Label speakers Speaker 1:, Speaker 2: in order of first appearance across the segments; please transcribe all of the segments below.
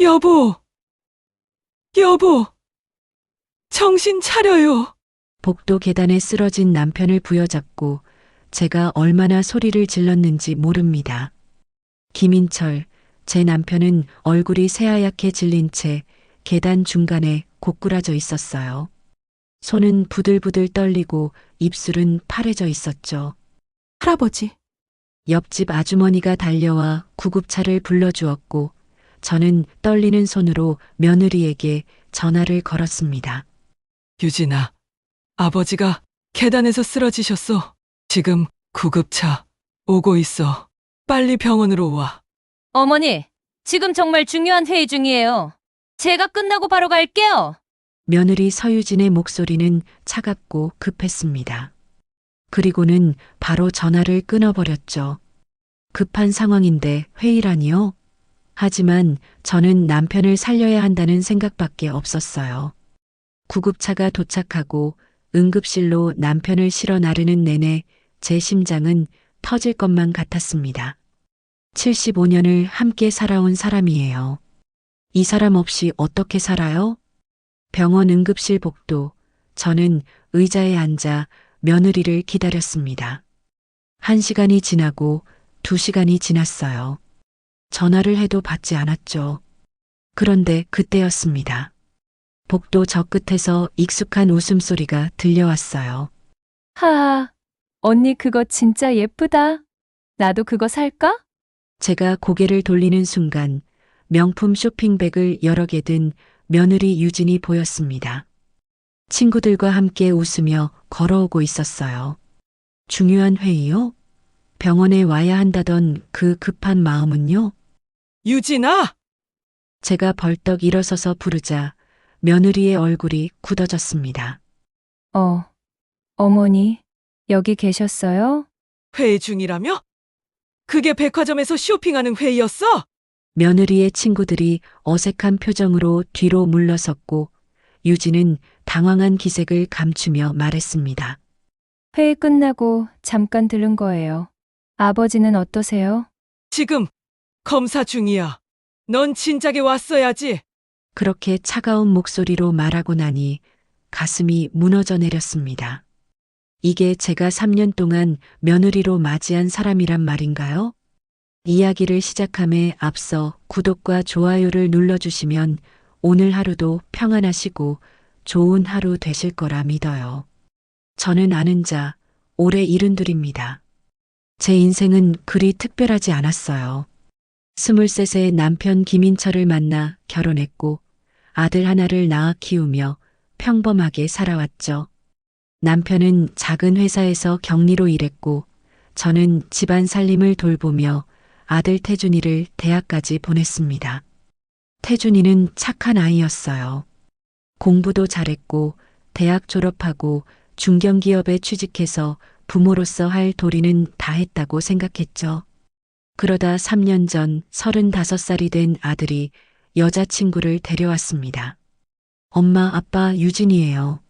Speaker 1: 여보, 여보, 정신 차려요.
Speaker 2: 복도 계단에 쓰러진 남편을 부여잡고 제가 얼마나 소리를 질렀는지 모릅니다. 김인철, 제 남편은 얼굴이 새하얗게 질린 채 계단 중간에 고꾸라져 있었어요. 손은 부들부들 떨리고 입술은 파래져 있었죠.
Speaker 1: 할아버지,
Speaker 2: 옆집 아주머니가 달려와 구급차를 불러주었고 저는 떨리는 손으로 며느리에게 전화를 걸었습니다.
Speaker 1: 유진아, 아버지가 계단에서 쓰러지셨어. 지금 구급차 오고 있어. 빨리 병원으로 와.
Speaker 3: 어머니, 지금 정말 중요한 회의 중이에요. 제가 끝나고 바로 갈게요.
Speaker 2: 며느리 서유진의 목소리는 차갑고 급했습니다. 그리고는 바로 전화를 끊어버렸죠. 급한 상황인데 회의라니요? 하지만 저는 남편을 살려야 한다는 생각밖에 없었어요. 구급차가 도착하고 응급실로 남편을 실어 나르는 내내 제 심장은 터질 것만 같았습니다. 75년을 함께 살아온 사람이에요. 이 사람 없이 어떻게 살아요? 병원 응급실 복도, 저는 의자에 앉아 며느리를 기다렸습니다. 1시간이 지나고 2시간이 지났어요. 전화를 해도 받지 않았죠. 그런데 그때였습니다. 복도 저 끝에서 익숙한 웃음소리가 들려왔어요.
Speaker 3: 하하, 언니 그거 진짜 예쁘다. 나도 그거 살까?
Speaker 2: 제가 고개를 돌리는 순간 명품 쇼핑백을 여러 개 든 며느리 유진이 보였습니다. 친구들과 함께 웃으며 걸어오고 있었어요. 중요한 회의요? 병원에 와야 한다던 그 급한 마음은요?
Speaker 1: 유진아!
Speaker 2: 제가 벌떡 일어서서 부르자 며느리의 얼굴이 굳어졌습니다.
Speaker 3: 어머니, 여기 계셨어요?
Speaker 1: 회의 중이라며? 그게 백화점에서 쇼핑하는 회의였어?
Speaker 2: 며느리의 친구들이 어색한 표정으로 뒤로 물러섰고 유진은 당황한 기색을 감추며 말했습니다.
Speaker 3: 회의 끝나고 잠깐 들른 거예요. 아버지는 어떠세요?
Speaker 1: 지금 검사 중이야. 넌 진작에 왔어야지.
Speaker 2: 그렇게 차가운 목소리로 말하고 나니 가슴이 무너져 내렸습니다. 이게 제가 3년 동안 며느리로 맞이한 사람이란 말인가요? 이야기를 시작함에 앞서 구독과 좋아요를 눌러주시면 오늘 하루도 평안하시고 좋은 하루 되실 거라 믿어요. 저는 아는 자, 올해 72입니다. 제 인생은 그리 특별하지 않았어요. 23세 남편 김인철을 만나 결혼했고 아들 하나를 낳아 키우며 평범하게 살아왔죠. 남편은 작은 회사에서 격리로 일했고 저는 집안 살림을 돌보며 아들 태준이를 대학까지 보냈습니다. 태준이는 착한 아이였어요. 공부도 잘했고 대학 졸업하고 중견기업에 취직해서 부모로서 할 도리는 다 했다고 생각했죠. 그러다 3년 전 35살이 된 아들이 여자친구를 데려왔습니다. 엄마, 아빠 유진이에요.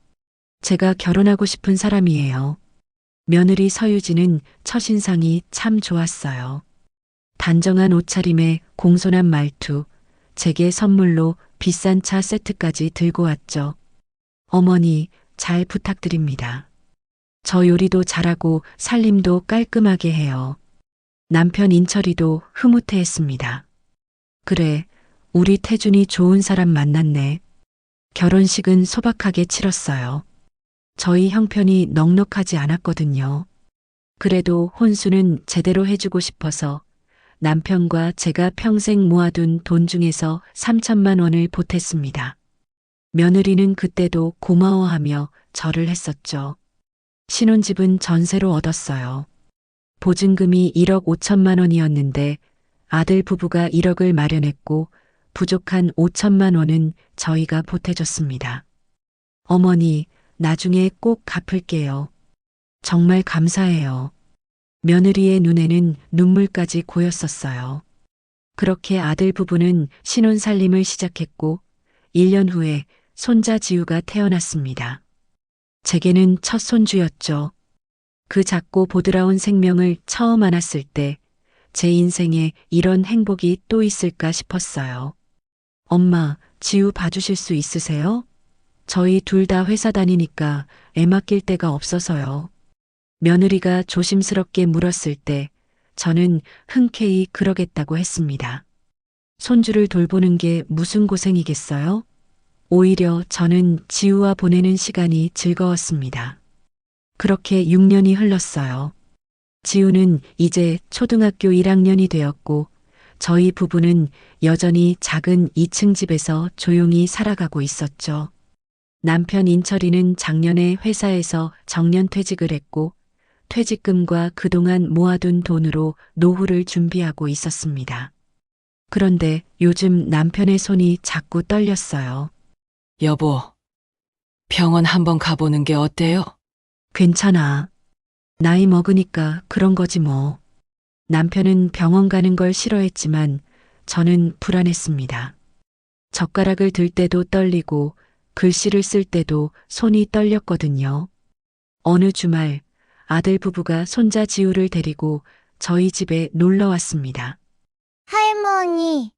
Speaker 2: 제가 결혼하고 싶은 사람이에요. 며느리 서유진은 첫인상이 참 좋았어요. 단정한 옷차림에 공손한 말투, 제게 선물로 비싼 차 세트까지 들고 왔죠. 어머니, 잘 부탁드립니다. 저 요리도 잘하고 살림도 깔끔하게 해요. 남편 인철이도 흐뭇해했습니다. 그래, 우리 태준이 좋은 사람 만났네. 결혼식은 소박하게 치렀어요. 저희 형편이 넉넉하지 않았거든요. 그래도 혼수는 제대로 해주고 싶어서 남편과 제가 평생 모아둔 돈 중에서 3천만 원을 보탰습니다. 며느리는 그때도 고마워하며 절을 했었죠. 신혼집은 전세로 얻었어요. 보증금이 1억 5천만 원이었는데 아들 부부가 1억을 마련했고 부족한 5천만 원은 저희가 보태줬습니다. 어머니, 나중에 꼭 갚을게요. 정말 감사해요. 며느리의 눈에는 눈물까지 고였었어요. 그렇게 아들 부부는 신혼살림을 시작했고 1년 후에 손자 지우가 태어났습니다. 제게는 첫 손주였죠. 그 작고 보드라운 생명을 처음 안았을 때 제 인생에 이런 행복이 또 있을까 싶었어요. 엄마, 지우 봐주실 수 있으세요? 저희 둘 다 회사 다니니까 애 맡길 데가 없어서요. 며느리가 조심스럽게 물었을 때 저는 흔쾌히 그러겠다고 했습니다. 손주를 돌보는 게 무슨 고생이겠어요? 오히려 저는 지우와 보내는 시간이 즐거웠습니다. 그렇게 6년이 흘렀어요. 지우는 이제 초등학교 1학년이 되었고 저희 부부는 여전히 작은 2층 집에서 조용히 살아가고 있었죠. 남편 인철이는 작년에 회사에서 정년퇴직을 했고 퇴직금과 그동안 모아둔 돈으로 노후를 준비하고 있었습니다. 그런데 요즘 남편의 손이 자꾸 떨렸어요.
Speaker 1: 여보, 병원 한번 가보는 게 어때요?
Speaker 2: 괜찮아. 나이 먹으니까 그런 거지 뭐. 남편은 병원 가는 걸 싫어했지만 저는 불안했습니다. 젓가락을 들 때도 떨리고 글씨를 쓸 때도 손이 떨렸거든요. 어느 주말 아들 부부가 손자 지우를 데리고 저희 집에 놀러 왔습니다.
Speaker 4: 할머니,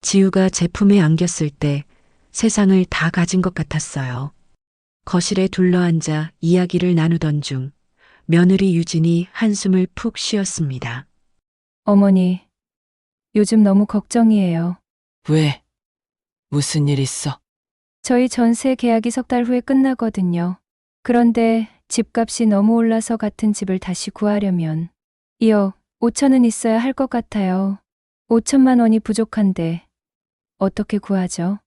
Speaker 2: 지우가 제 품에 안겼을 때 세상을 다 가진 것 같았어요. 거실에 둘러앉아 이야기를 나누던 중 며느리 유진이 한숨을 푹 쉬었습니다.
Speaker 3: 어머니, 요즘 너무 걱정이에요.
Speaker 1: 왜? 무슨 일 있어?
Speaker 3: 저희 전세 계약이 3달 후에 끝나거든요. 그런데 집값이 너무 올라서 같은 집을 다시 구하려면 2억 5천은 있어야 할 것 같아요. 5천만 원이 부족한데 어떻게 구하죠?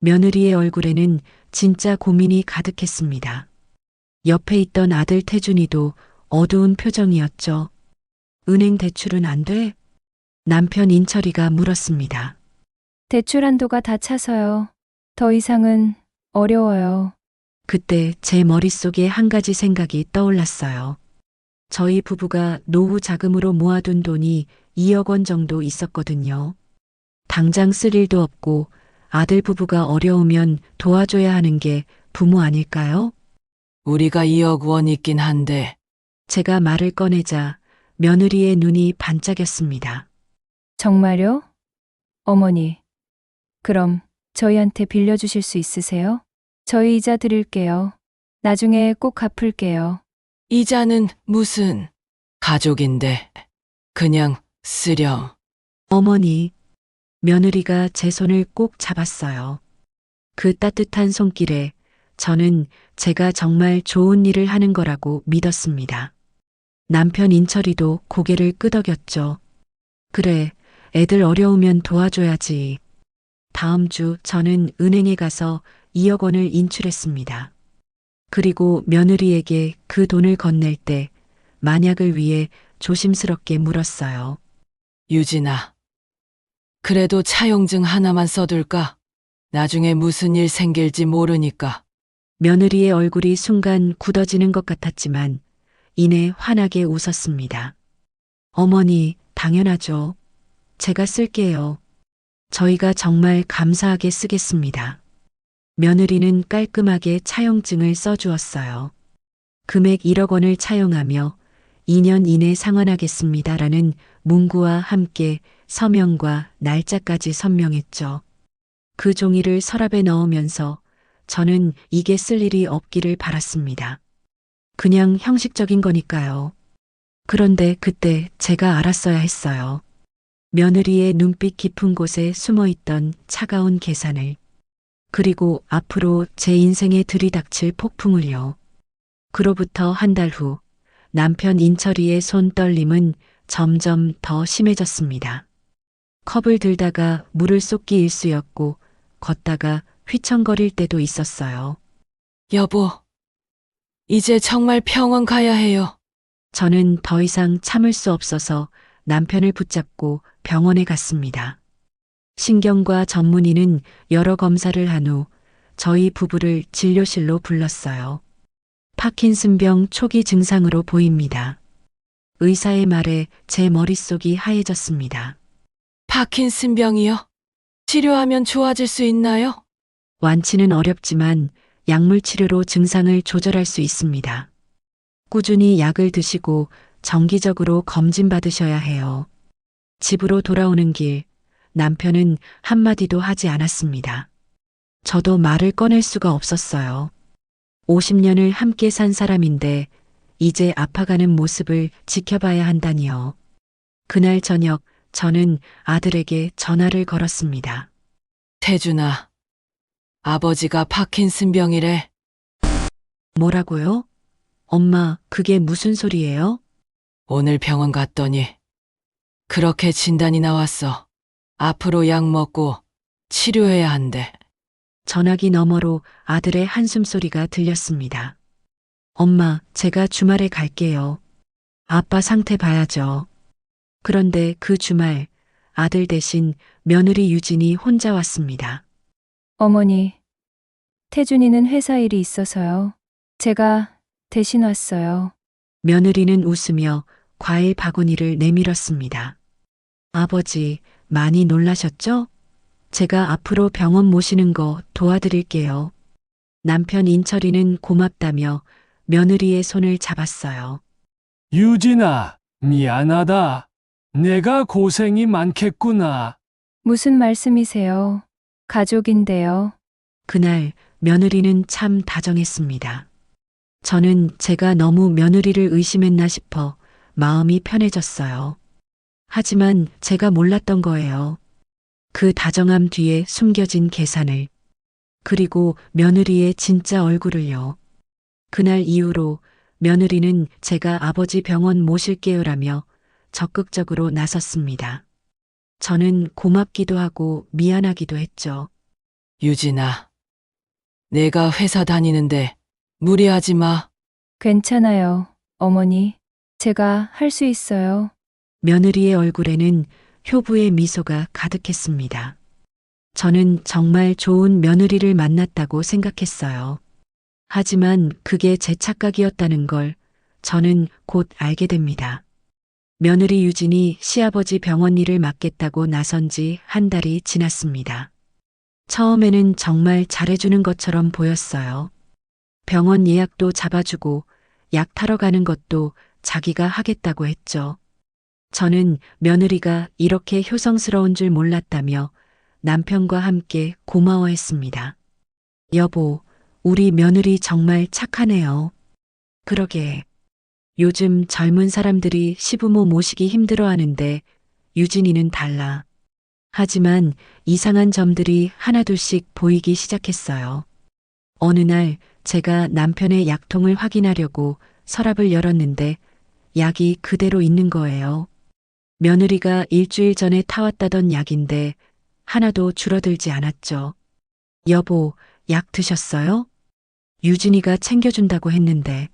Speaker 2: 며느리의 얼굴에는 진짜 고민이 가득했습니다. 옆에 있던 아들 태준이도 어두운 표정이었죠. 은행 대출은 안 돼? 남편 인철이가 물었습니다.
Speaker 3: 대출 한도가 다 차서요. 더 이상은 어려워요.
Speaker 2: 그때 제 머릿속에 한 가지 생각이 떠올랐어요. 저희 부부가 노후 자금으로 모아둔 돈이 2억 원 정도 있었거든요. 당장 쓸 일도 없고 아들 부부가 어려우면 도와줘야 하는 게 부모 아닐까요?
Speaker 1: 우리가 2억 원 있긴 한데
Speaker 2: 제가 말을 꺼내자 며느리의 눈이 반짝였습니다.
Speaker 3: 정말요? 어머니, 그럼 저희한테 빌려주실 수 있으세요? 저희 이자 드릴게요. 나중에 꼭 갚을게요.
Speaker 1: 이자는 무슨 가족인데 그냥 쓰렴.
Speaker 2: 어머니, 며느리가 제 손을 꼭 잡았어요. 그 따뜻한 손길에 저는 제가 정말 좋은 일을 하는 거라고 믿었습니다. 남편 인철이도 고개를 끄덕였죠. 그래, 애들 어려우면 도와줘야지. 다음 주 저는 은행에 가서 2억 원을 인출했습니다. 그리고 며느리에게 그 돈을 건넬 때 만약을 위해 조심스럽게 물었어요.
Speaker 1: 유진아, 그래도 차용증 하나만 써둘까? 나중에 무슨 일 생길지 모르니까.
Speaker 2: 며느리의 얼굴이 순간 굳어지는 것 같았지만 이내 환하게 웃었습니다. 어머니, 당연하죠. 제가 쓸게요. 저희가 정말 감사하게 쓰겠습니다. 며느리는 깔끔하게 차용증을 써주었어요. 금액 1억 원을 차용하며 2년 이내 상환하겠습니다라는 문구와 함께 서명과 날짜까지 선명했죠. 그 종이를 서랍에 넣으면서 저는 이게 쓸 일이 없기를 바랐습니다. 그냥 형식적인 거니까요. 그런데 그때 제가 알았어야 했어요. 며느리의 눈빛 깊은 곳에 숨어 있던 차가운 계산을, 그리고 앞으로 제 인생에 들이닥칠 폭풍을요. 그로부터 한 달 후 남편 인철이의 손 떨림은 점점 더 심해졌습니다. 컵을 들다가 물을 쏟기 일쑤였고 걷다가 휘청거릴 때도 있었어요.
Speaker 1: 여보, 이제 정말 병원 가야 해요.
Speaker 2: 저는 더 이상 참을 수 없어서 남편을 붙잡고 병원에 갔습니다. 신경과 전문의는 여러 검사를 한 후 저희 부부를 진료실로 불렀어요. 파킨슨병 초기 증상으로 보입니다. 의사의 말에 제 머릿속이 하얘졌습니다.
Speaker 1: 파킨슨병이요? 치료하면 좋아질 수 있나요?
Speaker 2: 완치는 어렵지만 약물 치료로 증상을 조절할 수 있습니다. 꾸준히 약을 드시고 정기적으로 검진 받으셔야 해요. 집으로 돌아오는 길, 남편은 한마디도 하지 않았습니다. 저도 말을 꺼낼 수가 없었어요. 50년을 함께 산 사람인데 이제 아파가는 모습을 지켜봐야 한다니요. 그날 저녁 저는 아들에게 전화를 걸었습니다.
Speaker 1: 태준아, 아버지가 파킨슨병이래.
Speaker 2: 뭐라고요? 엄마, 그게 무슨 소리예요?
Speaker 1: 오늘 병원 갔더니 그렇게 진단이 나왔어. 앞으로 약 먹고 치료해야 한대.
Speaker 2: 전화기 너머로 아들의 한숨소리가 들렸습니다. 엄마, 제가 주말에 갈게요. 아빠 상태 봐야죠. 그런데 그 주말 아들 대신 며느리 유진이 혼자 왔습니다.
Speaker 3: 어머니, 태준이는 회사 일이 있어서요. 제가 대신 왔어요.
Speaker 2: 며느리는 웃으며 과일 바구니를 내밀었습니다. 아버지, 많이 놀라셨죠? 제가 앞으로 병원 모시는 거 도와드릴게요. 남편 인철이는 고맙다며 며느리의 손을 잡았어요.
Speaker 5: 유진아, 미안하다. 내가 고생이 많겠구나.
Speaker 3: 무슨 말씀이세요? 가족인데요.
Speaker 2: 그날 며느리는 참 다정했습니다. 저는 제가 너무 며느리를 의심했나 싶어 마음이 편해졌어요. 하지만 제가 몰랐던 거예요. 그 다정함 뒤에 숨겨진 계산을, 그리고 며느리의 진짜 얼굴을요. 그날 이후로 며느리는 제가 아버지 병원 모실게요라며 적극적으로 나섰습니다. 저는 고맙기도 하고 미안하기도 했죠.
Speaker 1: 유진아, 내가 회사 다니는데 무리하지 마.
Speaker 3: 괜찮아요, 어머니. 제가 할 수 있어요.
Speaker 2: 며느리의 얼굴에는 효부의 미소가 가득했습니다. 저는 정말 좋은 며느리를 만났다고 생각했어요. 하지만 그게 제 착각이었다는 걸 저는 곧 알게 됩니다. 며느리 유진이 시아버지 병원 일을 맡겠다고 나선 지 한 달이 지났습니다. 처음에는 정말 잘해주는 것처럼 보였어요. 병원 예약도 잡아주고 약 타러 가는 것도 자기가 하겠다고 했죠. 저는 며느리가 이렇게 효성스러운 줄 몰랐다며 남편과 함께 고마워했습니다. 여보, 우리 며느리 정말 착하네요. 그러게. 요즘 젊은 사람들이 시부모 모시기 힘들어하는데 유진이는 달라. 하지만 이상한 점들이 하나둘씩 보이기 시작했어요. 어느 날 제가 남편의 약통을 확인하려고 서랍을 열었는데 약이 그대로 있는 거예요. 며느리가 일주일 전에 타왔다던 약인데 하나도 줄어들지 않았죠. 여보, 약 드셨어요? 유진이가 챙겨준다고 했는데.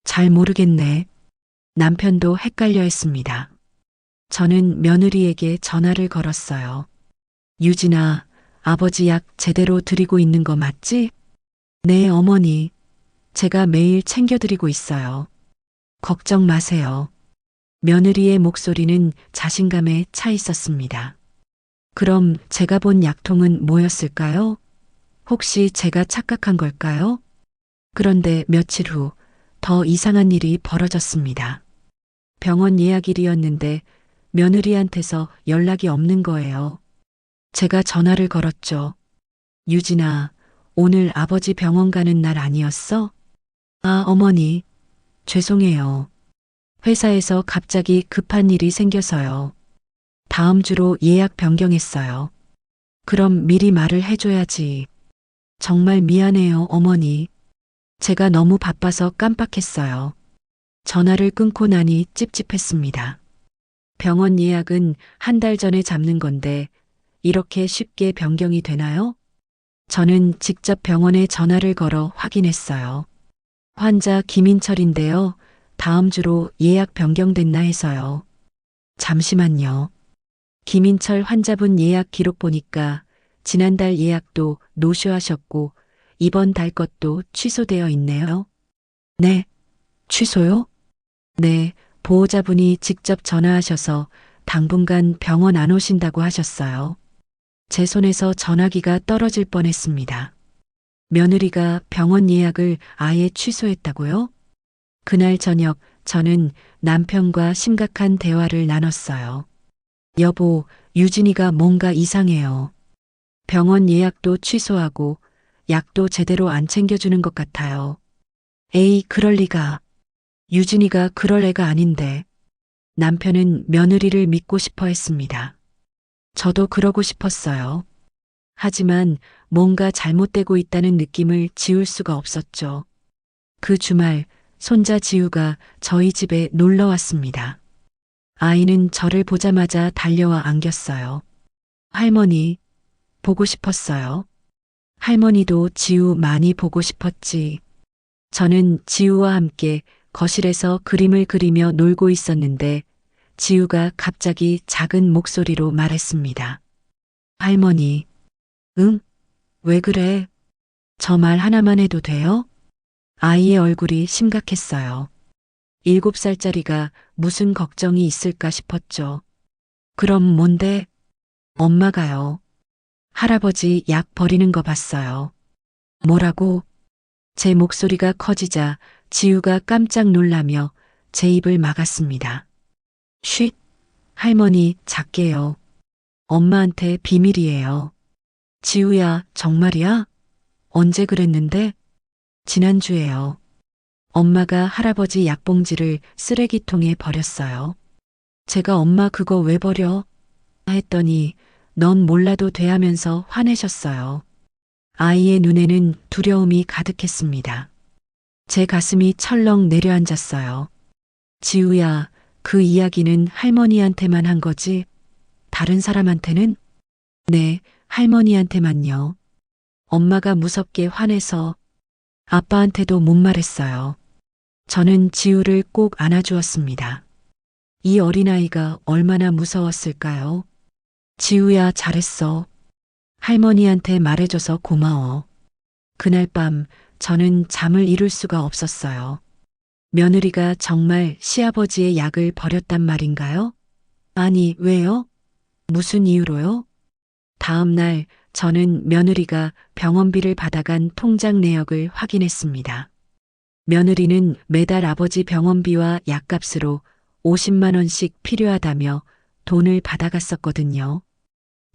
Speaker 2: 잘 모르겠네. 남편도 헷갈려 했습니다. 저는 며느리에게 전화를 걸었어요. 유진아, 아버지 약 제대로 드리고 있는 거 맞지? 네, 어머니. 제가 매일 챙겨드리고 있어요. 걱정 마세요. 며느리의 목소리는 자신감에 차 있었습니다. 그럼 제가 본 약통은 뭐였을까요? 혹시 제가 착각한 걸까요? 그런데 며칠 후 더 이상한 일이 벌어졌습니다. 병원 예약일이었는데 며느리한테서 연락이 없는 거예요. 제가 전화를 걸었죠. 유진아, 오늘 아버지 병원 가는 날 아니었어? 아, 어머니. 죄송해요. 회사에서 갑자기 급한 일이 생겨서요. 다음 주로 예약 변경했어요. 그럼 미리 말을 해줘야지. 정말 미안해요, 어머니. 제가 너무 바빠서 깜빡했어요. 전화를 끊고 나니 찝찝했습니다. 병원 예약은 한 달 전에 잡는 건데 이렇게 쉽게 변경이 되나요? 저는 직접 병원에 전화를 걸어 확인했어요. 환자 김인철인데요. 다음 주로 예약 변경됐나 해서요. 잠시만요. 김인철 환자분 예약 기록 보니까 지난달 예약도 노쇼하셨고 이번 달 것도 취소되어 있네요. 네, 취소요? 네, 보호자분이 직접 전화하셔서 당분간 병원 안 오신다고 하셨어요. 제 손에서 전화기가 떨어질 뻔했습니다. 며느리가 병원 예약을 아예 취소했다고요? 그날 저녁 저는 남편과 심각한 대화를 나눴어요. 여보, 유진이가 뭔가 이상해요. 병원 예약도 취소하고 약도 제대로 안 챙겨주는 것 같아요. 에이, 그럴 리가. 유진이가 그럴 애가 아닌데. 남편은 며느리를 믿고 싶어 했습니다. 저도 그러고 싶었어요. 하지만 뭔가 잘못되고 있다는 느낌을 지울 수가 없었죠. 그 주말 손자 지우가 저희 집에 놀러 왔습니다. 아이는 저를 보자마자 달려와 안겼어요. 할머니, 보고 싶었어요. 할머니도 지우 많이 보고 싶었지. 저는 지우와 함께 거실에서 그림을 그리며 놀고 있었는데 지우가 갑자기 작은 목소리로 말했습니다. 할머니, 응? 왜 그래? 저 말 하나만 해도 돼요? 아이의 얼굴이 심각했어요. 7살짜리가 무슨 걱정이 있을까 싶었죠. 그럼 뭔데? 엄마가요. 할아버지 약 버리는 거 봤어요. 뭐라고? 제 목소리가 커지자 지우가 깜짝 놀라며 제 입을 막았습니다. 쉿! 할머니, 작게요. 엄마한테 비밀이에요. 지우야, 정말이야? 언제 그랬는데? 지난주에요. 엄마가 할아버지 약봉지를 쓰레기통에 버렸어요. 제가 엄마 그거 왜 버려? 했더니 넌 몰라도 돼 하면서 화내셨어요. 아이의 눈에는 두려움이 가득했습니다. 제 가슴이 철렁 내려앉았어요. 지우야, 그 이야기는 할머니한테만 한 거지? 다른 사람한테는? 네, 할머니한테만요. 엄마가 무섭게 화내서 아빠한테도 못 말했어요. 저는 지우를 꼭 안아주었습니다. 이 어린아이가 얼마나 무서웠을까요? 지우야, 잘했어. 할머니한테 말해줘서 고마워. 그날 밤 저는 잠을 이룰 수가 없었어요. 며느리가 정말 시아버지의 약을 버렸단 말인가요? 아니, 왜요? 무슨 이유로요? 다음 날 저는 며느리가 병원비를 받아간 통장 내역을 확인했습니다. 며느리는 매달 아버지 병원비와 약값으로 50만 원씩 필요하다며 돈을 받아갔었거든요.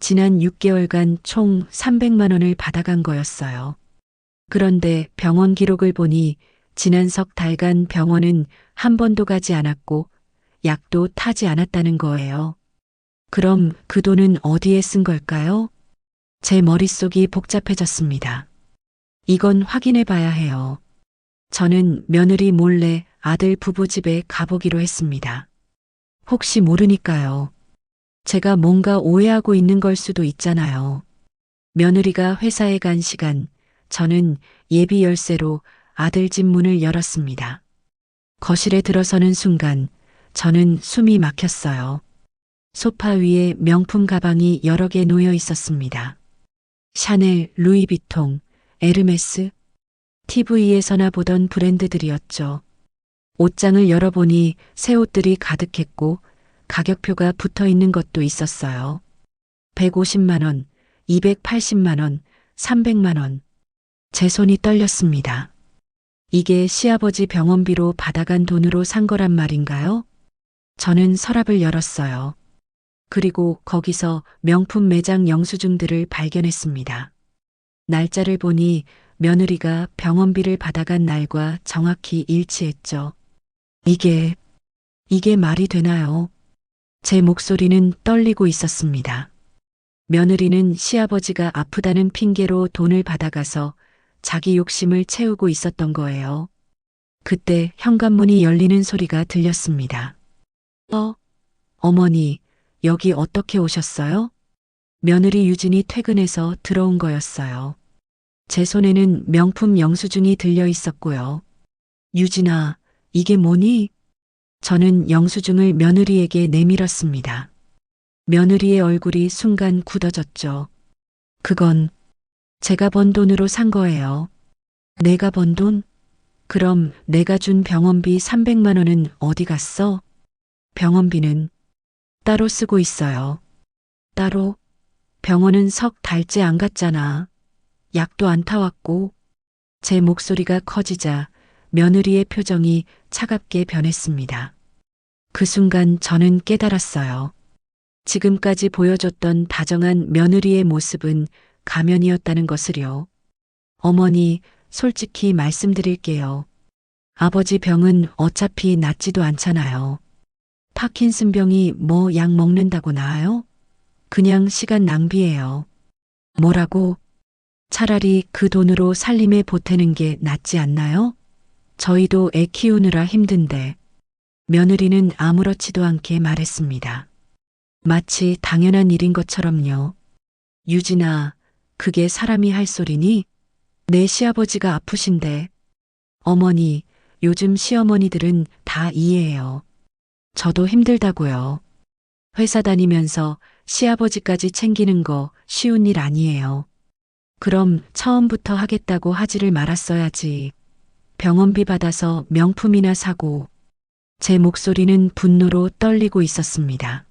Speaker 2: 지난 6개월간 총 300만 원을 받아간 거였어요. 그런데 병원 기록을 보니 지난 석 달간 병원은 한 번도 가지 않았고 약도 타지 않았다는 거예요. 그럼 그 돈은 어디에 쓴 걸까요? 제 머릿속이 복잡해졌습니다. 이건 확인해 봐야 해요. 저는 며느리 몰래 아들 부부 집에 가보기로 했습니다. 혹시 모르니까요. 제가 뭔가 오해하고 있는 걸 수도 있잖아요. 며느리가 회사에 간 시간, 저는 예비 열쇠로 아들 집 문을 열었습니다. 거실에 들어서는 순간 저는 숨이 막혔어요. 소파 위에 명품 가방이 여러 개 놓여 있었습니다. 샤넬, 루이비통, 에르메스, TV에서나 보던 브랜드들이었죠. 옷장을 열어보니 새 옷들이 가득했고 가격표가 붙어 있는 것도 있었어요. 150만 원, 280만 원, 300만 원. 제 손이 떨렸습니다. 이게 시아버지 병원비로 받아간 돈으로 산 거란 말인가요? 저는 서랍을 열었어요. 그리고 거기서 명품 매장 영수증들을 발견했습니다. 날짜를 보니 며느리가 병원비를 받아간 날과 정확히 일치했죠. 이게 말이 되나요? 제 목소리는 떨리고 있었습니다. 며느리는 시아버지가 아프다는 핑계로 돈을 받아가서 자기 욕심을 채우고 있었던 거예요. 그때 현관문이 열리는 소리가 들렸습니다. 어머니, 여기 어떻게 오셨어요? 며느리 유진이 퇴근해서 들어온 거였어요. 제 손에는 명품 영수증이 들려 있었고요. 유진아, 이게 뭐니? 저는 영수증을 며느리에게 내밀었습니다. 며느리의 얼굴이 순간 굳어졌죠. 그건 제가 번 돈으로 산 거예요. 내가 번 돈? 그럼 내가 준 병원비 300만 원은 어디 갔어? 병원비는 따로 쓰고 있어요. 따로? 병원은 석 달째 안 갔잖아. 약도 안 타왔고. 제 목소리가 커지자 며느리의 표정이 차갑게 변했습니다. 그 순간 저는 깨달았어요. 지금까지 보여줬던 다정한 며느리의 모습은 가면이었다는 것을요. 어머니, 솔직히 말씀드릴게요. 아버지 병은 어차피 낫지도 않잖아요. 파킨슨 병이 뭐 약 먹는다고 나아요? 그냥 시간 낭비예요. 뭐라고? 차라리 그 돈으로 살림에 보태는 게 낫지 않나요? 저희도 애 키우느라 힘든데. 며느리는 아무렇지도 않게 말했습니다. 마치 당연한 일인 것처럼요. 유진아, 그게 사람이 할 소리니? 내 시아버지가 아프신데. 어머니, 요즘 시어머니들은 다 이해해요. 저도 힘들다고요. 회사 다니면서 시아버지까지 챙기는 거 쉬운 일 아니에요. 그럼 처음부터 하겠다고 하지를 말았어야지. 병원비 받아서 명품이나 사고. 제 목소리는 분노로 떨리고 있었습니다.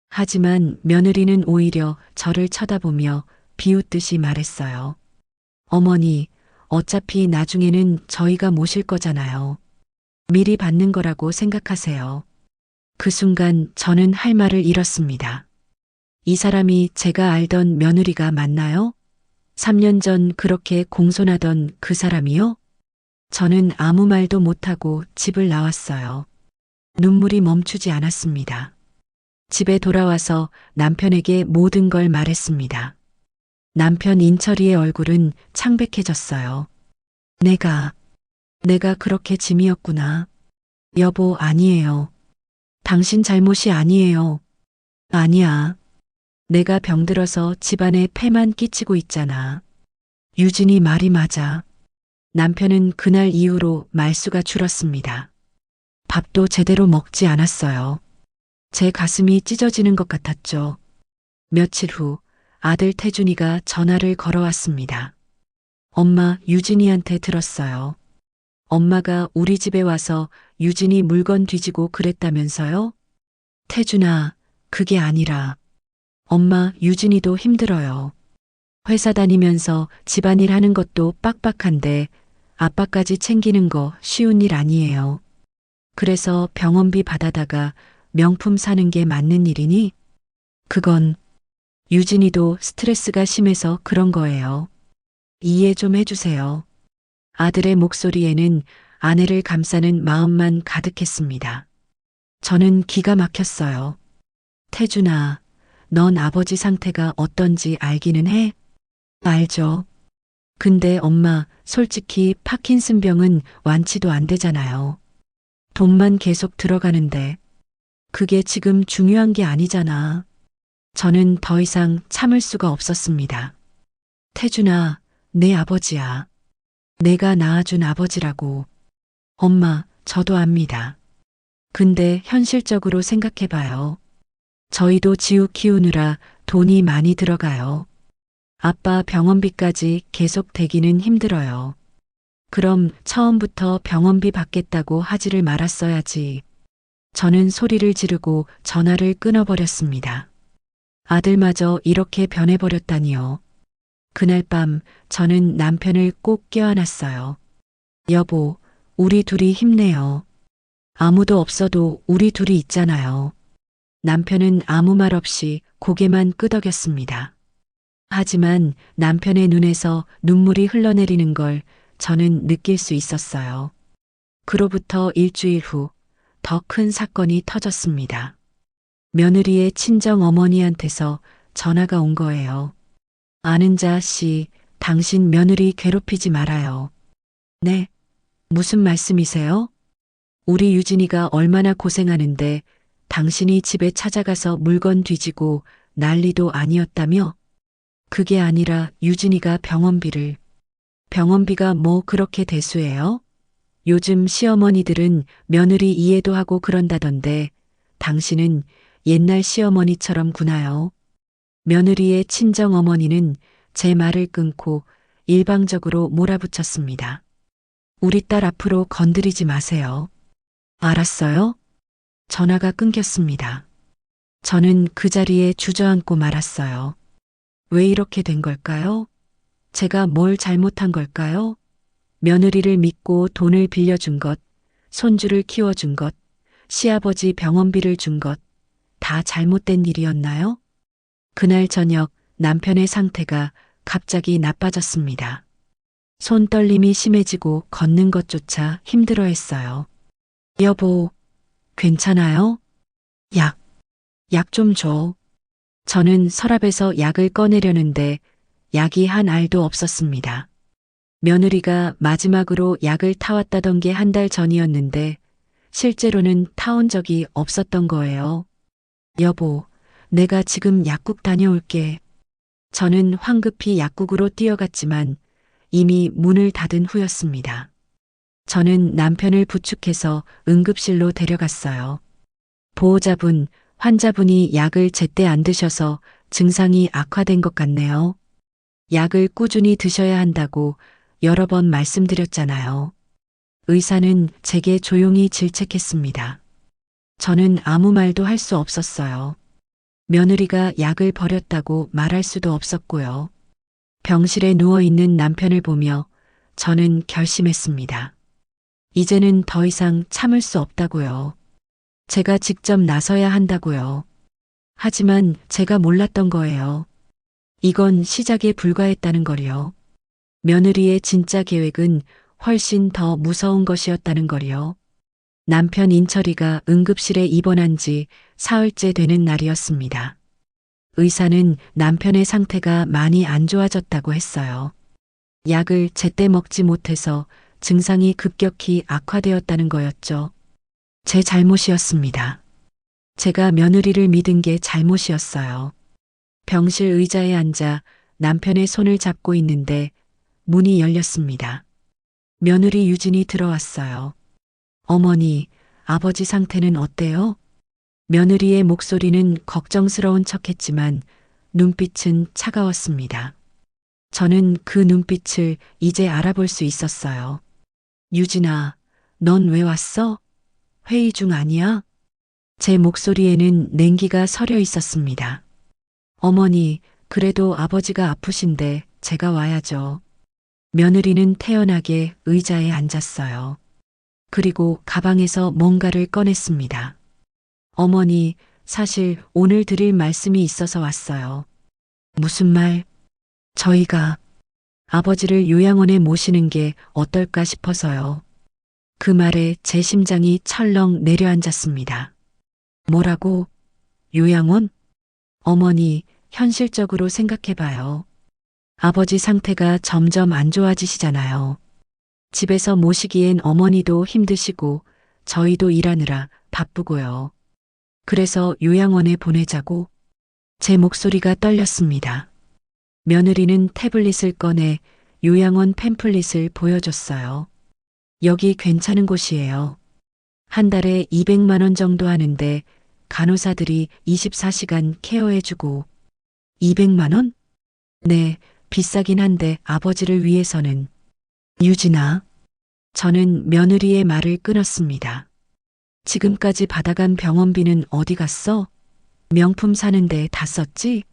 Speaker 2: 하지만 며느리는 오히려 저를 쳐다보며 비웃듯이 말했어요. 어머니, 어차피 나중에는 저희가 모실 거잖아요. 미리 받는 거라고 생각하세요. 그 순간 저는 할 말을 잃었습니다. 이 사람이 제가 알던 며느리가 맞나요? 3년 전 그렇게 공손하던 그 사람이요? 저는 아무 말도 못하고 집을 나왔어요. 눈물이 멈추지 않았습니다. 집에 돌아와서 남편에게 모든 걸 말했습니다. 남편 인철이의 얼굴은 창백해졌어요. 내가 그렇게 짐이었구나. 여보, 아니에요. 당신 잘못이 아니에요. 아니야. 내가 병들어서 집안에 폐만 끼치고 있잖아. 유진이 말이 맞아. 남편은 그날 이후로 말수가 줄었습니다. 밥도 제대로 먹지 않았어요. 제 가슴이 찢어지는 것 같았죠. 며칠 후 아들 태준이가 전화를 걸어왔습니다. 엄마, 유진이한테 들었어요. 엄마가 우리 집에 와서 유진이 물건 뒤지고 그랬다면서요? 태준아, 그게 아니라 엄마, 유진이도 힘들어요. 회사 다니면서 집안일 하는 것도 빡빡한데 아빠까지 챙기는 거 쉬운 일 아니에요. 그래서 병원비 받아다가 명품 사는 게 맞는 일이니? 그건 유진이도 스트레스가 심해서 그런 거예요. 이해 좀 해주세요. 아들의 목소리에는 아내를 감싸는 마음만 가득했습니다. 저는 기가 막혔어요. 태준아, 넌 아버지 상태가 어떤지 알기는 해? 알죠. 근데 엄마, 솔직히 파킨슨 병은 완치도 안 되잖아요. 돈만 계속 들어가는데. 그게 지금 중요한 게 아니잖아. 저는 더 이상 참을 수가 없었습니다. 태준아, 내 아버지야. 내가 낳아준 아버지라고. 엄마, 저도 압니다. 근데 현실적으로 생각해봐요. 저희도 지우 키우느라 돈이 많이 들어가요. 아빠 병원비까지 계속 대기는 힘들어요. 그럼 처음부터 병원비 받겠다고 하지를 말았어야지. 저는 소리를 지르고 전화를 끊어버렸습니다. 아들마저 이렇게 변해버렸다니요. 그날 밤 저는 남편을 꼭 껴안았어요. 여보, 우리 둘이 힘내요. 아무도 없어도 우리 둘이 있잖아요. 남편은 아무 말 없이 고개만 끄덕였습니다. 하지만 남편의 눈에서 눈물이 흘러내리는 걸 저는 느낄 수 있었어요. 그로부터 일주일 후 더 큰 사건이 터졌습니다. 며느리의 친정 어머니한테서 전화가 온 거예요. 아는 자 씨, 당신 며느리 괴롭히지 말아요. 네? 무슨 말씀이세요? 우리 유진이가 얼마나 고생하는데 당신이 집에 찾아가서 물건 뒤지고 난리도 아니었다며? 그게 아니라 유진이가 병원비가 뭐 그렇게 대수해요? 요즘 시어머니들은 며느리 이해도 하고 그런다던데 당신은 옛날 시어머니처럼 구나요? 며느리의 친정 어머니는 제 말을 끊고 일방적으로 몰아붙였습니다. 우리 딸 앞으로 건드리지 마세요. 알았어요? 전화가 끊겼습니다. 저는 그 자리에 주저앉고 말았어요. 왜 이렇게 된 걸까요? 제가 뭘 잘못한 걸까요? 며느리를 믿고 돈을 빌려준 것, 손주를 키워준 것, 시아버지 병원비를 준 것, 다 잘못된 일이었나요? 그날 저녁 남편의 상태가 갑자기 나빠졌습니다. 손떨림이 심해지고 걷는 것조차 힘들어 했어요. 여보, 괜찮아요? 약 좀 줘. 저는 서랍에서 약을 꺼내려는데 약이 한 알도 없었습니다. 며느리가 마지막으로 약을 타왔다던 게 한 달 전이었는데 실제로는 타온 적이 없었던 거예요. 여보, 내가 지금 약국 다녀올게. 저는 황급히 약국으로 뛰어갔지만 이미 문을 닫은 후였습니다. 저는 남편을 부축해서 응급실로 데려갔어요. 보호자분, 환자분이 약을 제때 안 드셔서 증상이 악화된 것 같네요. 약을 꾸준히 드셔야 한다고 여러 번 말씀드렸잖아요. 의사는 제게 조용히 질책했습니다. 저는 아무 말도 할 수 없었어요. 며느리가 약을 버렸다고 말할 수도 없었고요. 병실에 누워있는 남편을 보며 저는 결심했습니다. 이제는 더 이상 참을 수 없다고요. 제가 직접 나서야 한다고요. 하지만 제가 몰랐던 거예요. 이건 시작에 불과했다는 걸요. 며느리의 진짜 계획은 훨씬 더 무서운 것이었다는 걸요. 남편 인철이가 응급실에 입원한 지 사흘째 되는 날이었습니다. 의사는 남편의 상태가 많이 안 좋아졌다고 했어요. 약을 제때 먹지 못해서 증상이 급격히 악화되었다는 거였죠. 제 잘못이었습니다. 제가 며느리를 믿은 게 잘못이었어요. 병실 의자에 앉아 남편의 손을 잡고 있는데 문이 열렸습니다. 며느리 유진이 들어왔어요. 어머니, 아버지 상태는 어때요? 며느리의 목소리는 걱정스러운 척했지만 눈빛은 차가웠습니다. 저는 그 눈빛을 이제 알아볼 수 있었어요. 유진아, 넌 왜 왔어? 회의 중 아니야? 제 목소리에는 냉기가 서려 있었습니다. 어머니, 그래도 아버지가 아프신데 제가 와야죠. 며느리는 태연하게 의자에 앉았어요. 그리고 가방에서 뭔가를 꺼냈습니다. 어머니, 사실 오늘 드릴 말씀이 있어서 왔어요. 무슨 말? 저희가 아버지를 요양원에 모시는 게 어떨까 싶어서요. 그 말에 제 심장이 철렁 내려앉았습니다. 뭐라고? 요양원? 어머니, 현실적으로 생각해봐요. 아버지 상태가 점점 안 좋아지시잖아요. 집에서 모시기엔 어머니도 힘드시고 저희도 일하느라 바쁘고요. 그래서 요양원에 보내자고. 제 목소리가 떨렸습니다. 며느리는 태블릿을 꺼내 요양원 팸플릿을 보여줬어요. 여기 괜찮은 곳이에요. 한 달에 200만 원 정도 하는데 간호사들이 24시간 케어해주고. 200만 원? 네, 비싸긴 한데 아버지를 위해서는. 유진아. 저는 며느리의 말을 끊었습니다. 지금까지 받아간 병원비는 어디 갔어? 명품 사는데 다 썼지?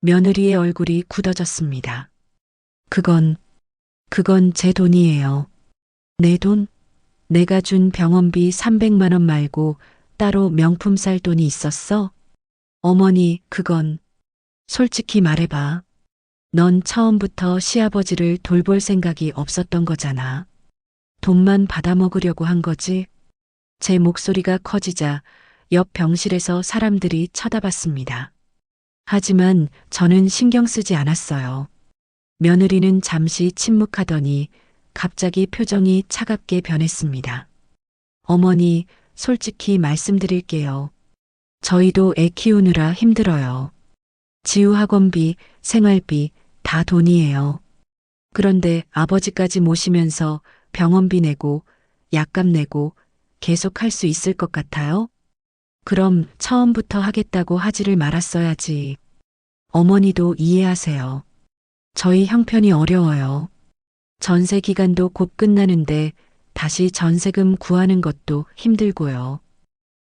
Speaker 2: 며느리의 얼굴이 굳어졌습니다. 그건 제 돈이에요. 내 돈? 내가 준 병원비 300만 원 말고 따로 명품 살 돈이 있었어? 어머니, 그건 솔직히 말해봐. 넌 처음부터 시아버지를 돌볼 생각이 없었던 거잖아. 돈만 받아먹으려고 한 거지? 제 목소리가 커지자 옆 병실에서 사람들이 쳐다봤습니다. 하지만 저는 신경 쓰지 않았어요. 며느리는 잠시 침묵하더니 갑자기 표정이 차갑게 변했습니다. 어머니, 솔직히 말씀드릴게요. 저희도 애 키우느라 힘들어요. 지우 학원비, 생활비 다 돈이에요. 그런데 아버지까지 모시면서 병원비 내고 약값 내고 계속 할 수 있을 것 같아요? 그럼 처음부터 하겠다고 하지를 말았어야지. 어머니도 이해하세요. 저희 형편이 어려워요. 전세 기간도 곧 끝나는데 다시 전세금 구하는 것도 힘들고요.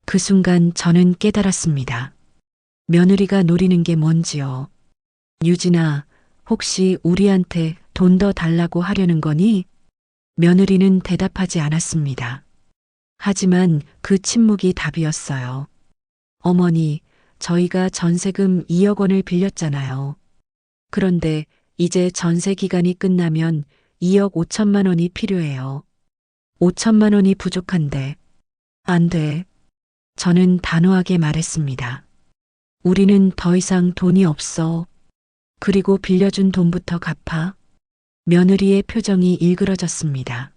Speaker 2: 그 순간 저는 깨달았습니다. 며느리가 노리는 게 뭔지요. 유진아, 혹시 우리한테 돈 더 달라고 하려는 거니? 며느리는 대답하지 않았습니다. 하지만 그 침묵이 답이었어요. 어머니, 저희가 전세금 2억 원을 빌렸잖아요. 그런데 이제 전세 기간이 끝나면 2억 5천만 원이 필요해요. 5천만 원이 부족한데. 안 돼. 저는 단호하게 말했습니다. 우리는 더 이상 돈이 없어. 그리고 빌려준 돈부터 갚아. 며느리의 표정이 일그러졌습니다.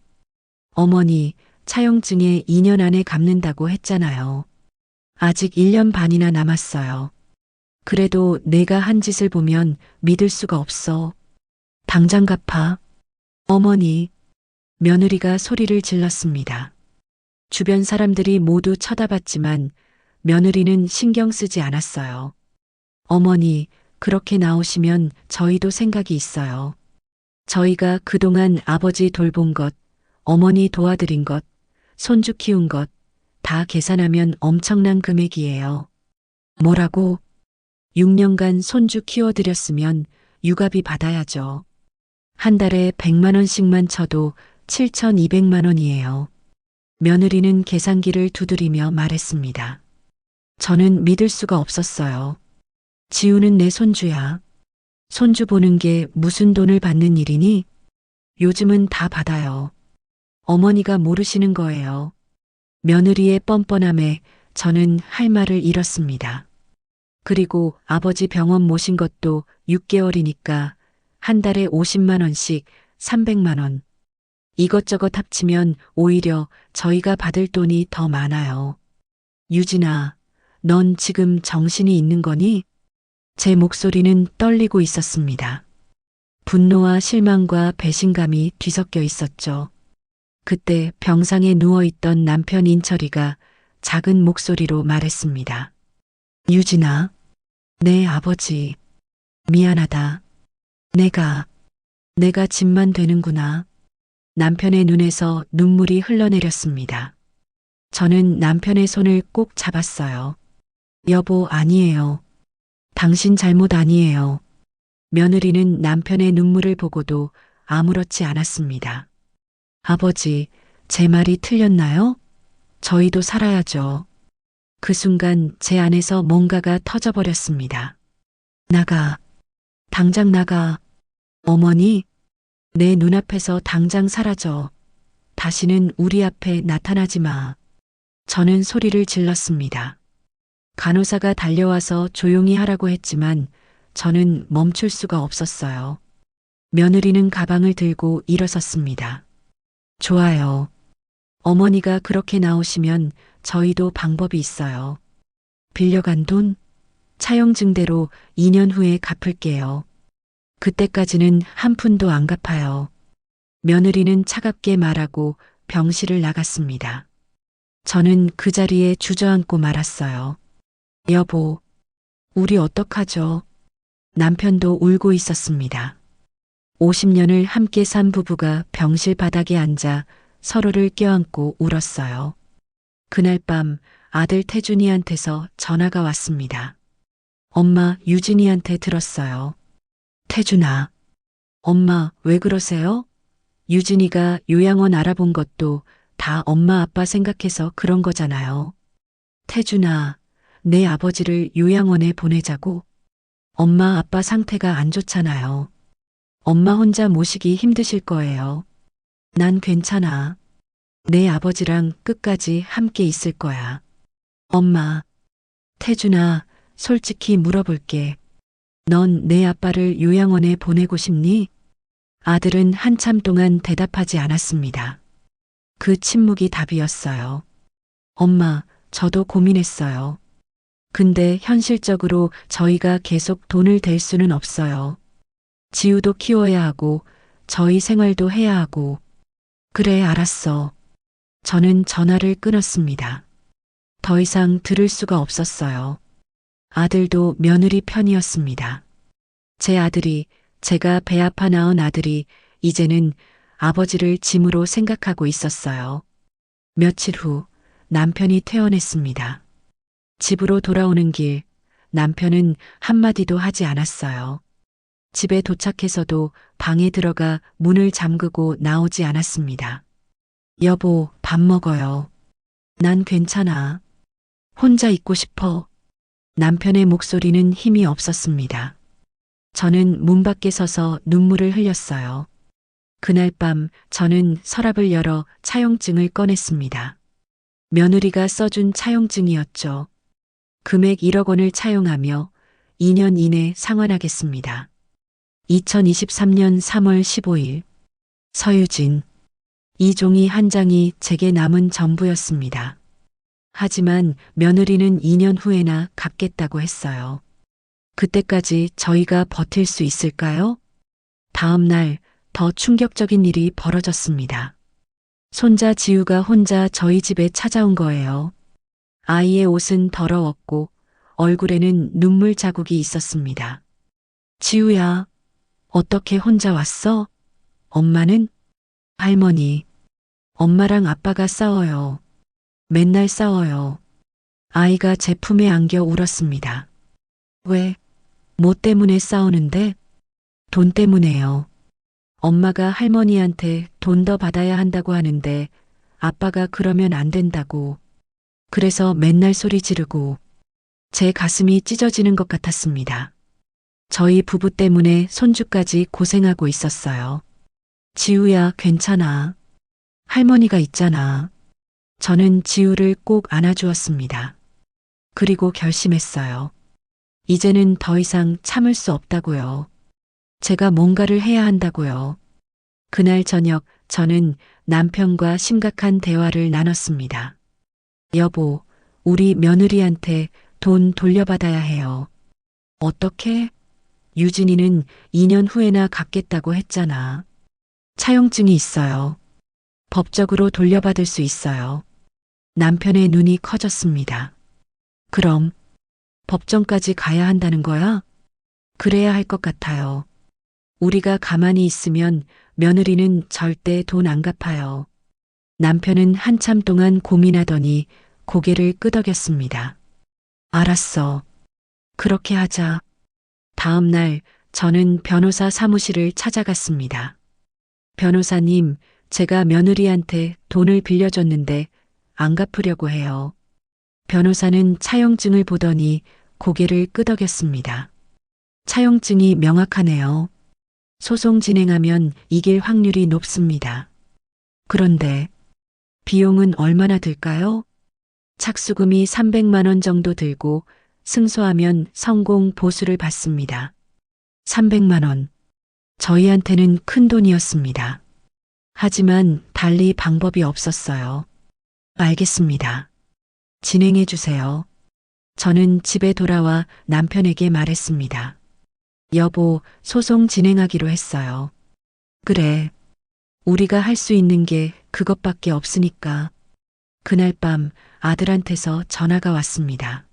Speaker 2: 어머니, 차용증에 2년 안에 갚는다고 했잖아요. 아직 1년 반이나 남았어요. 그래도 내가 한 짓을 보면 믿을 수가 없어. 당장 갚아. 어머니, 며느리가 소리를 질렀습니다. 주변 사람들이 모두 쳐다봤지만 며느리는 신경 쓰지 않았어요. 어머니, 그렇게 나오시면 저희도 생각이 있어요. 저희가 그동안 아버지 돌본 것, 어머니 도와드린 것, 손주 키운 것, 다 계산하면 엄청난 금액이에요. 뭐라고? 6년간 손주 키워드렸으면 육아비 받아야죠. 한 달에 100만 원씩만 쳐도 7,200만 원이에요. 며느리는 계산기를 두드리며 말했습니다. 저는 믿을 수가 없었어요. 지우는 내 손주야. 손주 보는 게 무슨 돈을 받는 일이니? 요즘은 다 받아요. 어머니가 모르시는 거예요. 며느리의 뻔뻔함에 저는 할 말을 잃었습니다. 그리고 아버지 병원 모신 것도 6개월이니까 한 달에 50만 원씩 300만 원. 이것저것 합치면 오히려 저희가 받을 돈이 더 많아요. 유진아, 넌 지금 정신이 있는 거니? 제 목소리는 떨리고 있었습니다. 분노와 실망과 배신감이 뒤섞여 있었죠. 그때 병상에 누워있던 남편 인철이가 작은 목소리로 말했습니다. 유진아, 내 아버지, 미안하다. 내가 짐만 되는구나. 남편의 눈에서 눈물이 흘러내렸습니다. 저는 남편의 손을 꼭 잡았어요. 여보, 아니에요. 당신 잘못 아니에요. 며느리는 남편의 눈물을 보고도 아무렇지 않았습니다. 아버지, 제 말이 틀렸나요? 저희도 살아야죠. 그 순간 제 안에서 뭔가가 터져버렸습니다. 나가. 당장 나가. 어머니, 내 눈앞에서 당장 사라져. 다시는 우리 앞에 나타나지 마. 저는 소리를 질렀습니다. 간호사가 달려와서 조용히 하라고 했지만 저는 멈출 수가 없었어요. 며느리는 가방을 들고 일어섰습니다. 좋아요. 어머니가 그렇게 나오시면 저희도 방법이 있어요. 빌려간 돈? 차용증대로 2년 후에 갚을게요. 그때까지는 한 푼도 안 갚아요. 며느리는 차갑게 말하고 병실을 나갔습니다. 저는 그 자리에 주저앉고 말았어요. 여보, 우리 어떡하죠? 남편도 울고 있었습니다. 50년을 함께 산 부부가 병실 바닥에 앉아 서로를 껴안고 울었어요. 그날 밤 아들 태준이한테서 전화가 왔습니다. 엄마, 유진이한테 들었어요. 태준아, 엄마 왜 그러세요? 유진이가 요양원 알아본 것도 다 엄마 아빠 생각해서 그런 거잖아요. 태준아, 내 아버지를 요양원에 보내자고? 엄마 아빠 상태가 안 좋잖아요. 엄마 혼자 모시기 힘드실 거예요. 난 괜찮아. 내 아버지랑 끝까지 함께 있을 거야. 엄마, 태준아, 솔직히 물어볼게. 넌 내 아빠를 요양원에 보내고 싶니? 아들은 한참 동안 대답하지 않았습니다. 그 침묵이 답이었어요. 엄마, 저도 고민했어요. 근데 현실적으로 저희가 계속 돈을 댈 수는 없어요. 지우도 키워야 하고 저희 생활도 해야 하고. 그래, 알았어. 저는 전화를 끊었습니다. 더 이상 들을 수가 없었어요. 아들도 며느리 편이었습니다. 제 아들이, 제가 배 아파 낳은 아들이 이제는 아버지를 짐으로 생각하고 있었어요. 며칠 후 남편이 퇴원했습니다. 집으로 돌아오는 길, 남편은 한마디도 하지 않았어요. 집에 도착해서도 방에 들어가 문을 잠그고 나오지 않았습니다. 여보, 밥 먹어요. 난 괜찮아. 혼자 있고 싶어. 남편의 목소리는 힘이 없었습니다. 저는 문 밖에 서서 눈물을 흘렸어요. 그날 밤 저는 서랍을 열어 차용증을 꺼냈습니다. 며느리가 써준 차용증이었죠. 금액 1억 원을 차용하며 2년 이내 상환하겠습니다. 2023년 3월 15일 서유진. 이 종이 한 장이 제게 남은 전부였습니다. 하지만 며느리는 2년 후에나 갚겠다고 했어요. 그때까지 저희가 버틸 수 있을까요? 다음 날 더 충격적인 일이 벌어졌습니다. 손자 지우가 혼자 저희 집에 찾아온 거예요. 아이의 옷은 더러웠고 얼굴에는 눈물 자국이 있었습니다. 지우야, 어떻게 혼자 왔어? 엄마는? 할머니, 엄마랑 아빠가 싸워요. 맨날 싸워요. 아이가 제 품에 안겨 울었습니다. 왜? 뭐 때문에 싸우는데? 돈 때문에요. 엄마가 할머니한테 돈 더 받아야 한다고 하는데 아빠가 그러면 안 된다고. 그래서 맨날 소리 지르고 제 가슴이 찢어지는 것 같았습니다. 저희 부부 때문에 손주까지 고생하고 있었어요. 지우야, 괜찮아. 할머니가 있잖아. 저는 지우를 꼭 안아주었습니다. 그리고 결심했어요. 이제는 더 이상 참을 수 없다고요. 제가 뭔가를 해야 한다고요. 그날 저녁 저는 남편과 심각한 대화를 나눴습니다. 여보, 우리 며느리한테 돈 돌려받아야 해요. 어떻게? 유진이는 2년 후에나 갚겠다고 했잖아. 차용증이 있어요. 법적으로 돌려받을 수 있어요. 남편의 눈이 커졌습니다. 그럼 법정까지 가야 한다는 거야? 그래야 할 것 같아요. 우리가 가만히 있으면 며느리는 절대 돈 안 갚아요. 남편은 한참 동안 고민하더니 고개를 끄덕였습니다. 알았어. 그렇게 하자. 다음 날 저는 변호사 사무실을 찾아갔습니다. 변호사님, 제가 며느리한테 돈을 빌려줬는데 안 갚으려고 해요. 변호사는 차용증을 보더니 고개를 끄덕였습니다. 차용증이 명확하네요. 소송 진행하면 이길 확률이 높습니다. 그런데 비용은 얼마나 들까요? 착수금이 300만 원 정도 들고 승소하면 성공 보수를 받습니다. 300만 원. 저희한테는 큰 돈이었습니다. 하지만 달리 방법이 없었어요. 알겠습니다. 진행해 주세요. 저는 집에 돌아와 남편에게 말했습니다. 여보, 소송 진행하기로 했어요. 그래. 우리가 할 수 있는 게 그것밖에 없으니까. 그날 밤 아들한테서 전화가 왔습니다.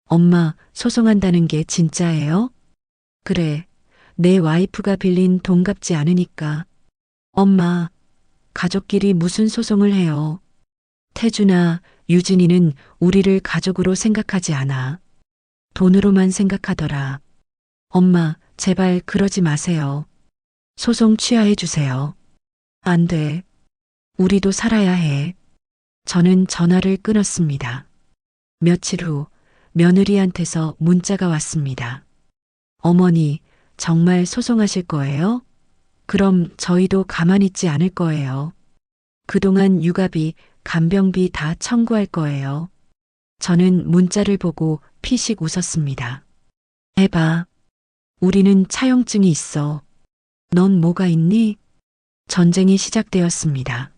Speaker 2: 엄마, 소송한다는 게 진짜예요? 그래. 내 와이프가 빌린 돈 갚지 않으니까. 엄마, 가족끼리 무슨 소송을 해요? 태준아, 유진이는 우리를 가족으로 생각하지 않아. 돈으로만 생각하더라. 엄마, 제발 그러지 마세요. 소송 취하해 주세요. 안 돼. 우리도 살아야 해. 저는 전화를 끊었습니다. 며칠 후 며느리한테서 문자가 왔습니다. 어머니, 정말 소송하실 거예요? 그럼 저희도 가만히 있지 않을 거예요. 그동안 육아비, 간병비 다 청구할 거예요. 저는 문자를 보고 피식 웃었습니다. 해봐. 우리는 차용증이 있어. 넌 뭐가 있니? 전쟁이 시작되었습니다.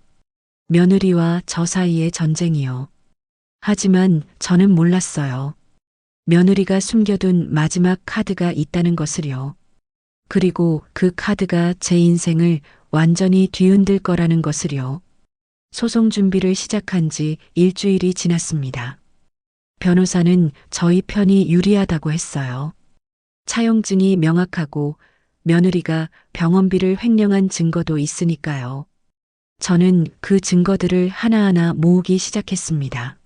Speaker 2: 며느리와 저 사이의 전쟁이요. 하지만 저는 몰랐어요. 며느리가 숨겨둔 마지막 카드가 있다는 것을요. 그리고 그 카드가 제 인생을 완전히 뒤흔들 거라는 것을요. 소송 준비를 시작한 지 일주일이 지났습니다. 변호사는 저희 편이 유리하다고 했어요. 차용증이 명확하고 며느리가 병원비를 횡령한 증거도 있으니까요. 저는 그 증거들을 하나하나 모으기 시작했습니다.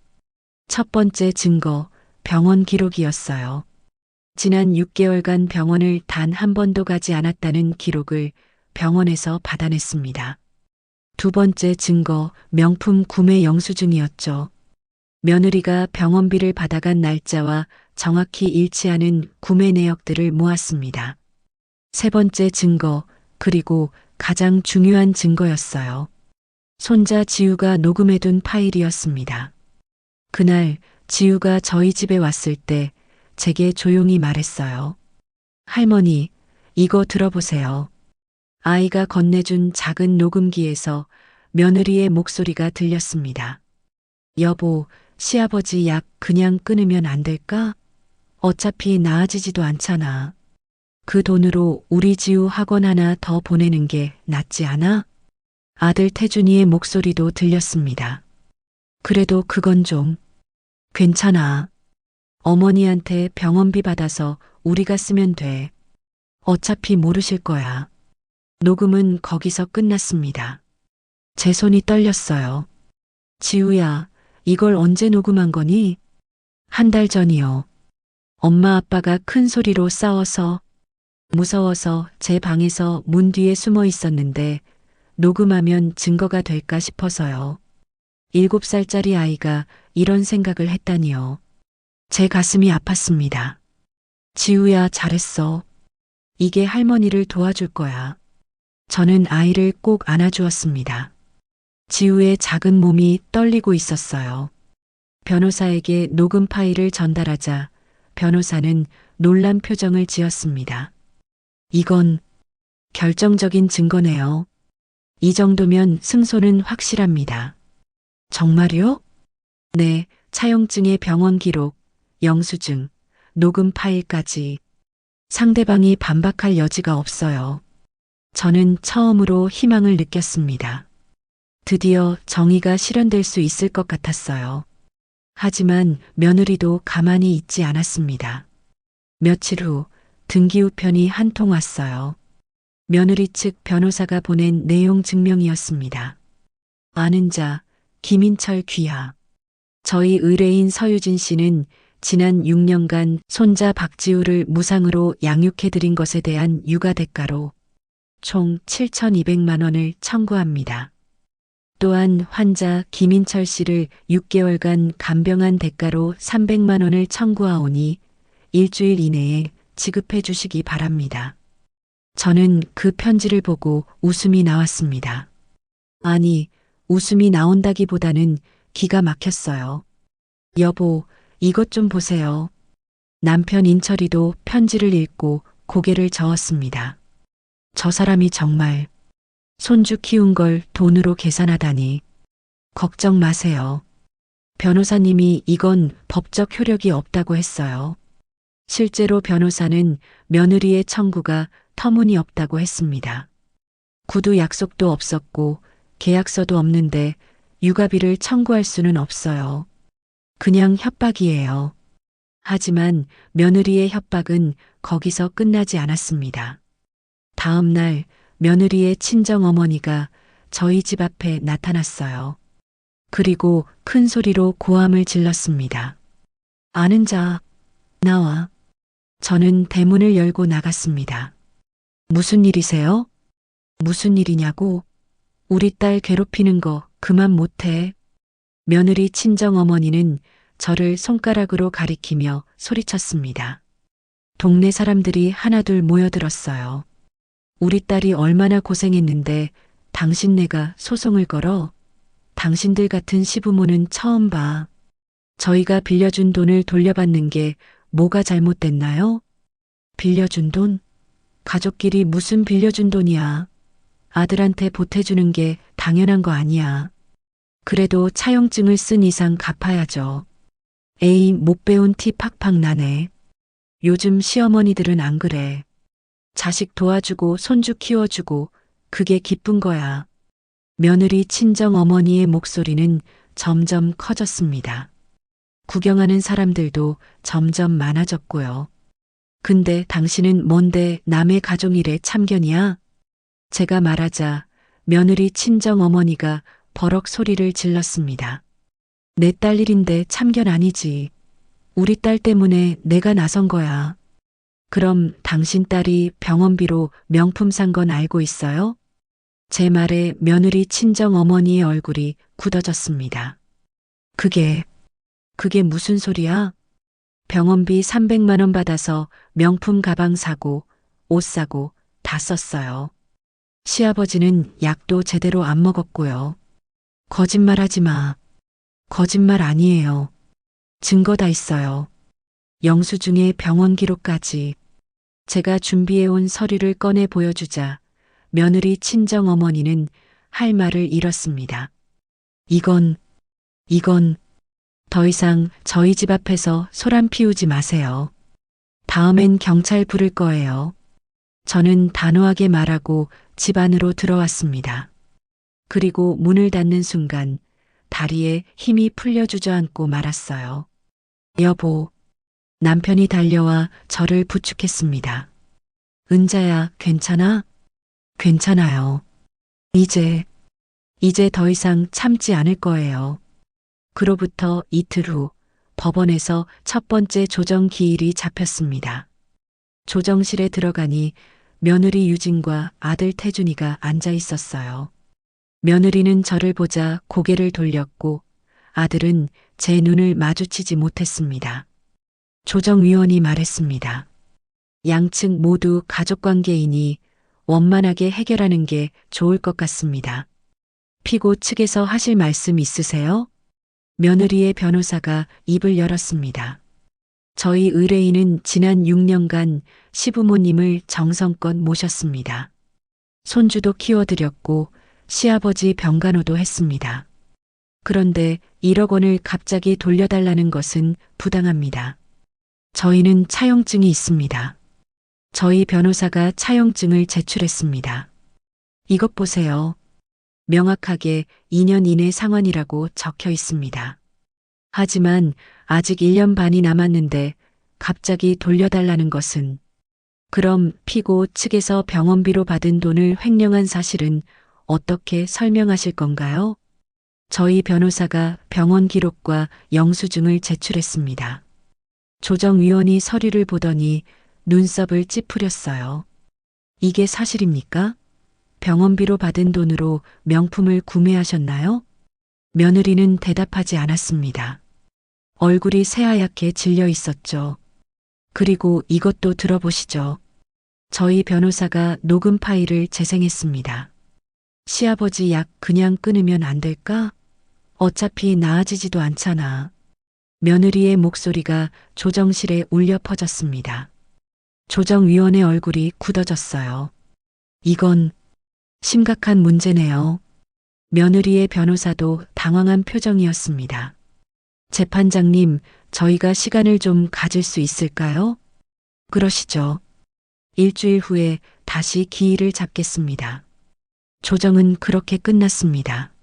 Speaker 2: 첫 번째 증거, 병원 기록이었어요. 지난 6개월간 병원을 단 한 번도 가지 않았다는 기록을 병원에서 받아냈습니다. 두 번째 증거, 명품 구매 영수증이었죠. 며느리가 병원비를 받아간 날짜와 정확히 일치하는 구매 내역들을 모았습니다. 세 번째 증거, 그리고 가장 중요한 증거였어요. 손자 지우가 녹음해둔 파일이었습니다. 그날 지우가 저희 집에 왔을 때 제게 조용히 말했어요. 할머니, 이거 들어보세요. 아이가 건네준 작은 녹음기에서 며느리의 목소리가 들렸습니다. 여보, 시아버지 약 그냥 끊으면 안 될까? 어차피 나아지지도 않잖아. 그 돈으로 우리 지우 학원 하나 더 보내는 게 낫지 않아? 아들 태준이의 목소리도 들렸습니다. 그래도 그건 좀 괜찮아. 어머니한테 병원비 받아서 우리가 쓰면 돼. 어차피 모르실 거야. 녹음은 거기서 끝났습니다. 제 손이 떨렸어요. 지우야, 이걸 언제 녹음한 거니? 한 달 전이요. 엄마 아빠가 큰 소리로 싸워서 무서워서 제 방에서 문 뒤에 숨어 있었는데 녹음하면 증거가 될까 싶어서요. 7살짜리 아이가 이런 생각을 했다니요. 제 가슴이 아팠습니다. 지우야, 잘했어. 이게 할머니를 도와줄 거야. 저는 아이를 꼭 안아주었습니다. 지우의 작은 몸이 떨리고 있었어요. 변호사에게 녹음 파일을 전달하자 변호사는 놀란 표정을 지었습니다. 이건 결정적인 증거네요. 이 정도면 승소는 확실합니다. 정말요? 네, 차용증의 병원 기록, 영수증, 녹음 파일까지. 상대방이 반박할 여지가 없어요. 저는 처음으로 희망을 느꼈습니다. 드디어 정의가 실현될 수 있을 것 같았어요. 하지만 며느리도 가만히 있지 않았습니다. 며칠 후 등기우편이 한 통 왔어요. 며느리 측 변호사가 보낸 내용 증명이었습니다. 아는 자, 김인철 귀하. 저희 의뢰인 서유진 씨는 지난 6년간 손자 박지우를 무상으로 양육해드린 것에 대한 육아 대가로 총 7,200만 원을 청구합니다. 또한 환자 김인철 씨를 6개월간 간병한 대가로 300만 원을 청구하오니 일주일 이내에 지급해 주시기 바랍니다. 저는 그 편지를 보고 웃음이 나왔습니다. 아니, 웃음이 나온다기보다는 기가 막혔어요. 여보, 이것 좀 보세요. 남편 인철이도 편지를 읽고 고개를 저었습니다. 저 사람이 정말 손주 키운 걸 돈으로 계산하다니. 걱정 마세요. 변호사님이 이건 법적 효력이 없다고 했어요. 실제로 변호사는 며느리의 청구가 터무니없다고 했습니다. 구두 약속도 없었고 계약서도 없는데 육아비를 청구할 수는 없어요. 그냥 협박이에요. 하지만 며느리의 협박은 거기서 끝나지 않았습니다. 다음 날 며느리의 친정어머니가 저희 집 앞에 나타났어요. 그리고 큰 소리로 고함을 질렀습니다. 아는 자, 나와. 저는 대문을 열고 나갔습니다. 무슨 일이세요? 무슨 일이냐고? 우리 딸 괴롭히는 거 그만 못해. 며느리 친정어머니는 저를 손가락으로 가리키며 소리쳤습니다. 동네 사람들이 하나둘 모여들었어요. 우리 딸이 얼마나 고생했는데 당신네가 소송을 걸어? 당신들 같은 시부모는 처음 봐. 저희가 빌려준 돈을 돌려받는 게 뭐가 잘못됐나요? 빌려준 돈? 가족끼리 무슨 빌려준 돈이야. 아들한테 보태주는 게 당연한 거 아니야. 그래도 차용증을 쓴 이상 갚아야죠. 에이, 못 배운 티 팍팍 나네. 요즘 시어머니들은 안 그래. 자식 도와주고 손주 키워주고 그게 기쁜 거야. 며느리 친정 어머니의 목소리는 점점 커졌습니다. 구경하는 사람들도 점점 많아졌고요. 근데 당신은 뭔데 남의 가족일에 참견이야? 제가 말하자 며느리 친정 어머니가 버럭 소리를 질렀습니다. 내 딸 일인데 참견 아니지. 우리 딸 때문에 내가 나선 거야. 그럼 당신 딸이 병원비로 명품 산 건 알고 있어요? 제 말에 며느리 친정 어머니의 얼굴이 굳어졌습니다. 그게 무슨 소리야? 병원비 300만 원 받아서 명품 가방 사고 옷 사고 다 썼어요. 시아버지는 약도 제대로 안 먹었고요. 거짓말하지 마. 거짓말 아니에요. 증거 다 있어요. 영수증에 병원 기록까지. 제가 준비해온 서류를 꺼내 보여주자 며느리 친정 어머니는 할 말을 잃었습니다. 이건 더 이상 저희 집 앞에서 소란 피우지 마세요. 다음엔 경찰 부를 거예요. 저는 단호하게 말하고 집 안으로 들어왔습니다. 그리고 문을 닫는 순간 다리에 힘이 풀려 주저앉고 말았어요. 여보, 남편이 달려와 저를 부축했습니다. 은자야, 괜찮아? 괜찮아요. 이제 더 이상 참지 않을 거예요. 그로부터 이틀 후 법원에서 첫 번째 조정 기일이 잡혔습니다. 조정실에 들어가니 며느리 유진과 아들 태준이가 앉아 있었어요. 며느리는 저를 보자 고개를 돌렸고 아들은 제 눈을 마주치지 못했습니다. 조정위원이 말했습니다. 양측 모두 가족관계이니 원만하게 해결하는 게 좋을 것 같습니다. 피고 측에서 하실 말씀 있으세요? 며느리의 변호사가 입을 열었습니다. 저희 의뢰인은 지난 6년간 시부모님을 정성껏 모셨습니다. 손주도 키워드렸고 시아버지 병간호도 했습니다. 그런데 1억 원을 갑자기 돌려달라는 것은 부당합니다. 저희는 차용증이 있습니다. 저희 변호사가 차용증을 제출했습니다. 이것 보세요. 명확하게 2년 이내 상환이라고 적혀 있습니다. 하지만 아직 1년 반이 남았는데 갑자기 돌려달라는 것은 그럼 피고 측에서 병원비로 받은 돈을 횡령한 사실은 어떻게 설명하실 건가요? 저희 변호사가 병원 기록과 영수증을 제출했습니다. 조정위원이 서류를 보더니 눈썹을 찌푸렸어요. 이게 사실입니까? 병원비로 받은 돈으로 명품을 구매하셨나요? 며느리는 대답하지 않았습니다. 얼굴이 새하얗게 질려 있었죠. 그리고 이것도 들어보시죠. 저희 변호사가 녹음 파일을 재생했습니다. 시아버지 약 그냥 끊으면 안 될까? 어차피 나아지지도 않잖아. 며느리의 목소리가 조정실에 울려 퍼졌습니다. 조정위원의 얼굴이 굳어졌어요. 이건 심각한 문제네요. 며느리의 변호사도 당황한 표정이었습니다. 재판장님, 저희가 시간을 좀 가질 수 있을까요? 그러시죠. 일주일 후에 다시 기일을 잡겠습니다. 조정은 그렇게 끝났습니다.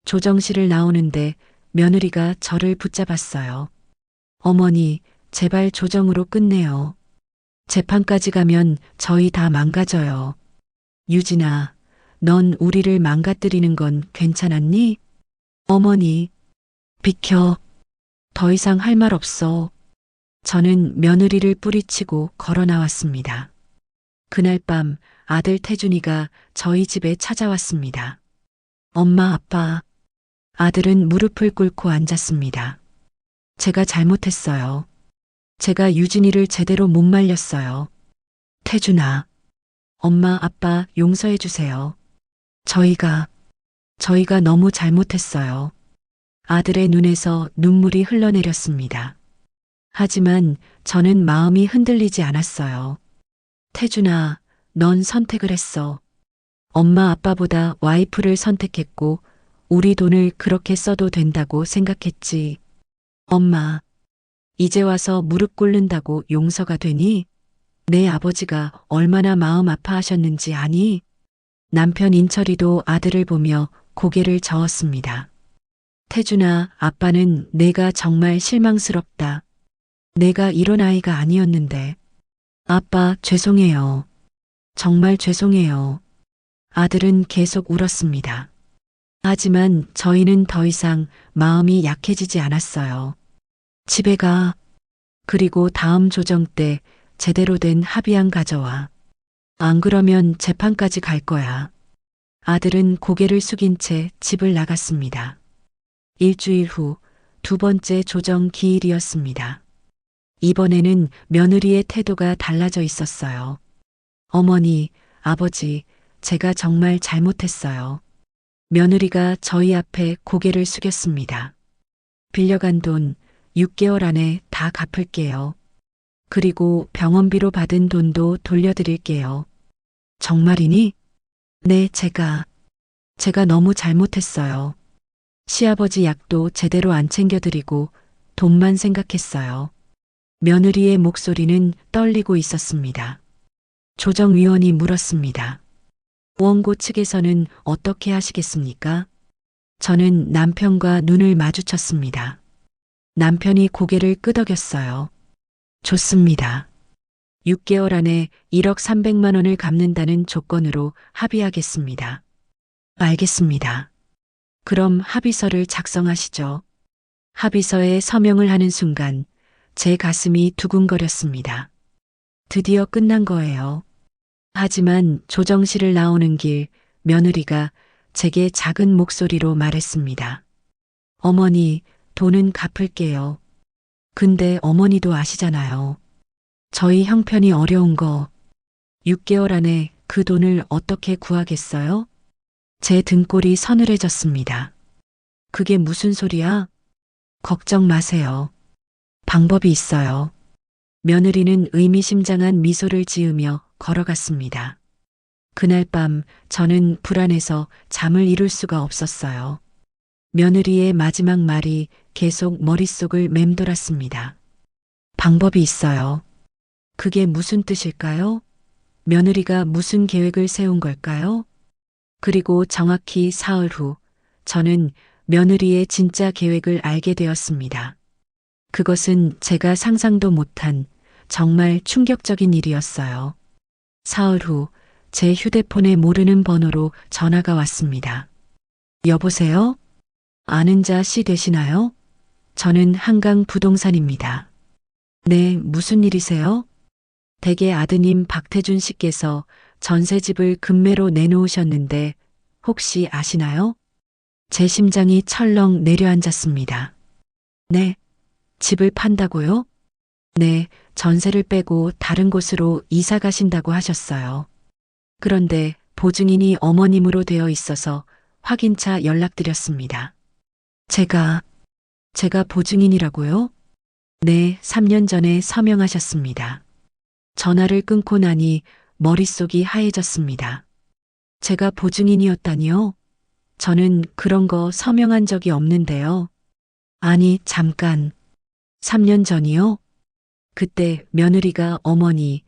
Speaker 2: 조정실을 나오는데 며느리가 저를 붙잡았어요. 어머니, 제발 조정으로 끝내요. 재판까지 가면 저희 다 망가져요. 유진아, 넌 우리를 망가뜨리는 건 괜찮았니? 어머니, 비켜. 더 이상 할 말 없어. 저는 며느리를 뿌리치고 걸어 나왔습니다. 그날 밤 아들 태준이가 저희 집에 찾아왔습니다. 엄마, 아빠. 아들은 무릎을 꿇고 앉았습니다. 제가 잘못했어요. 제가 유진이를 제대로 못 말렸어요. 태준아, 엄마, 아빠 용서해 주세요. 저희가 너무 잘못했어요. 아들의 눈에서 눈물이 흘러내렸습니다. 하지만 저는 마음이 흔들리지 않았어요. 태준아, 넌 선택을 했어. 엄마, 아빠보다 와이프를 선택했고 우리 돈을 그렇게 써도 된다고 생각했지. 엄마, 이제 와서 무릎 꿇는다고 용서가 되니? 내 아버지가 얼마나 마음 아파하셨는지 아니? 남편 인철이도 아들을 보며 고개를 저었습니다. 태준아, 아빠는 내가 정말 실망스럽다. 내가 이런 아이가 아니었는데. 아빠, 죄송해요. 정말 죄송해요. 아들은 계속 울었습니다. 하지만 저희는 더 이상 마음이 약해지지 않았어요. 집에 가. 그리고 다음 조정 때 제대로 된 합의안 가져와. 안 그러면 재판까지 갈 거야. 아들은 고개를 숙인 채 집을 나갔습니다. 일주일 후 두 번째 조정 기일이었습니다. 이번에는 며느리의 태도가 달라져 있었어요. 어머니, 아버지, 제가 정말 잘못했어요. 며느리가 저희 앞에 고개를 숙였습니다. 빌려간 돈 6개월 안에 다 갚을게요. 그리고 병원비로 받은 돈도 돌려드릴게요. 정말이니? 네, 제가 너무 잘못했어요. 시아버지 약도 제대로 안 챙겨드리고 돈만 생각했어요. 며느리의 목소리는 떨리고 있었습니다. 조정위원이 물었습니다. 원고 측에서는 어떻게 하시겠습니까? 저는 남편과 눈을 마주쳤습니다. 남편이 고개를 끄덕였어요. 좋습니다. 6개월 안에 1억 300만 원을 갚는다는 조건으로 합의하겠습니다. 알겠습니다. 그럼 합의서를 작성하시죠. 합의서에 서명을 하는 순간 제 가슴이 두근거렸습니다. 드디어 끝난 거예요. 하지만 조정실을 나오는 길 며느리가 제게 작은 목소리로 말했습니다. 어머니, 돈은 갚을게요. 근데 어머니도 아시잖아요. 저희 형편이 어려운 거 6개월 안에 그 돈을 어떻게 구하겠어요? 제 등골이 서늘해졌습니다. 그게 무슨 소리야? 걱정 마세요. 방법이 있어요. 며느리는 의미심장한 미소를 지으며 걸어갔습니다. 그날 밤 저는 불안해서 잠을 이룰 수가 없었어요. 며느리의 마지막 말이 계속 머릿속을 맴돌았습니다. 방법이 있어요. 그게 무슨 뜻일까요? 며느리가 무슨 계획을 세운 걸까요? 그리고 정확히 사흘 후 저는 며느리의 진짜 계획을 알게 되었습니다. 그것은 제가 상상도 못한 정말 충격적인 일이었어요. 사흘 후 제 휴대폰에 모르는 번호로 전화가 왔습니다. 여보세요? 아는 자 씨 되시나요? 저는 한강 부동산입니다. 네, 무슨 일이세요? 댁의 아드님 박태준 씨께서 전세집을 급매로 내놓으셨는데 혹시 아시나요? 제 심장이 철렁 내려앉았습니다. 네, 집을 판다고요? 네, 전세를 빼고 다른 곳으로 이사 가신다고 하셨어요. 그런데 보증인이 어머님으로 되어 있어서 확인차 연락드렸습니다. 제가 보증인이라고요? 네, 3년 전에 서명하셨습니다. 전화를 끊고 나니 머릿속이 하얘졌습니다. 제가 보증인이었다니요? 저는 그런 거 서명한 적이 없는데요. 아니, 잠깐. 3년 전이요? 그때 며느리가 어머니,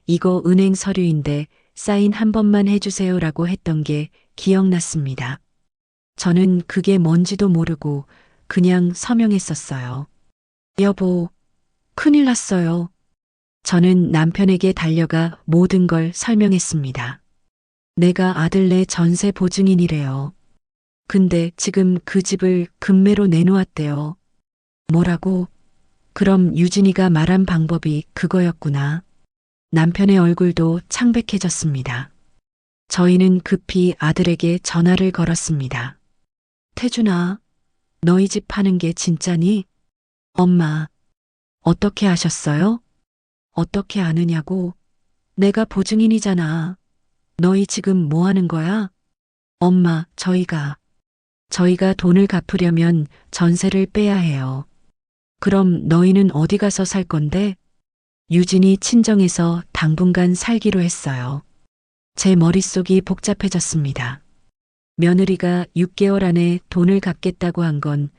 Speaker 2: 이거 은행 서류인데 사인 한 번만 해주세요라고 했던 게 기억났습니다. 저는 그게 뭔지도 모르고 그냥 서명했었어요. 여보, 큰일 났어요. 저는 남편에게 달려가 모든 걸 설명했습니다. 내가 아들네 전세 보증인이래요. 근데 지금 그 집을 급매로 내놓았대요. 뭐라고? 그럼 유진이가 말한 방법이 그거였구나. 남편의 얼굴도 창백해졌습니다. 저희는 급히 아들에게 전화를 걸었습니다. 태준아, 너희 집 파는 게 진짜니? 엄마, 어떻게 아셨어요? 어떻게 아느냐고? 내가 보증인이잖아. 너희 지금 뭐 하는 거야? 엄마, 저희가 돈을 갚으려면 전세를 빼야 해요. 그럼 너희는 어디 가서 살 건데? 유진이 친정에서 당분간 살기로 했어요. 제 머릿속이 복잡해졌습니다. 며느리가 6개월 안에 돈을 갚겠다고 한 건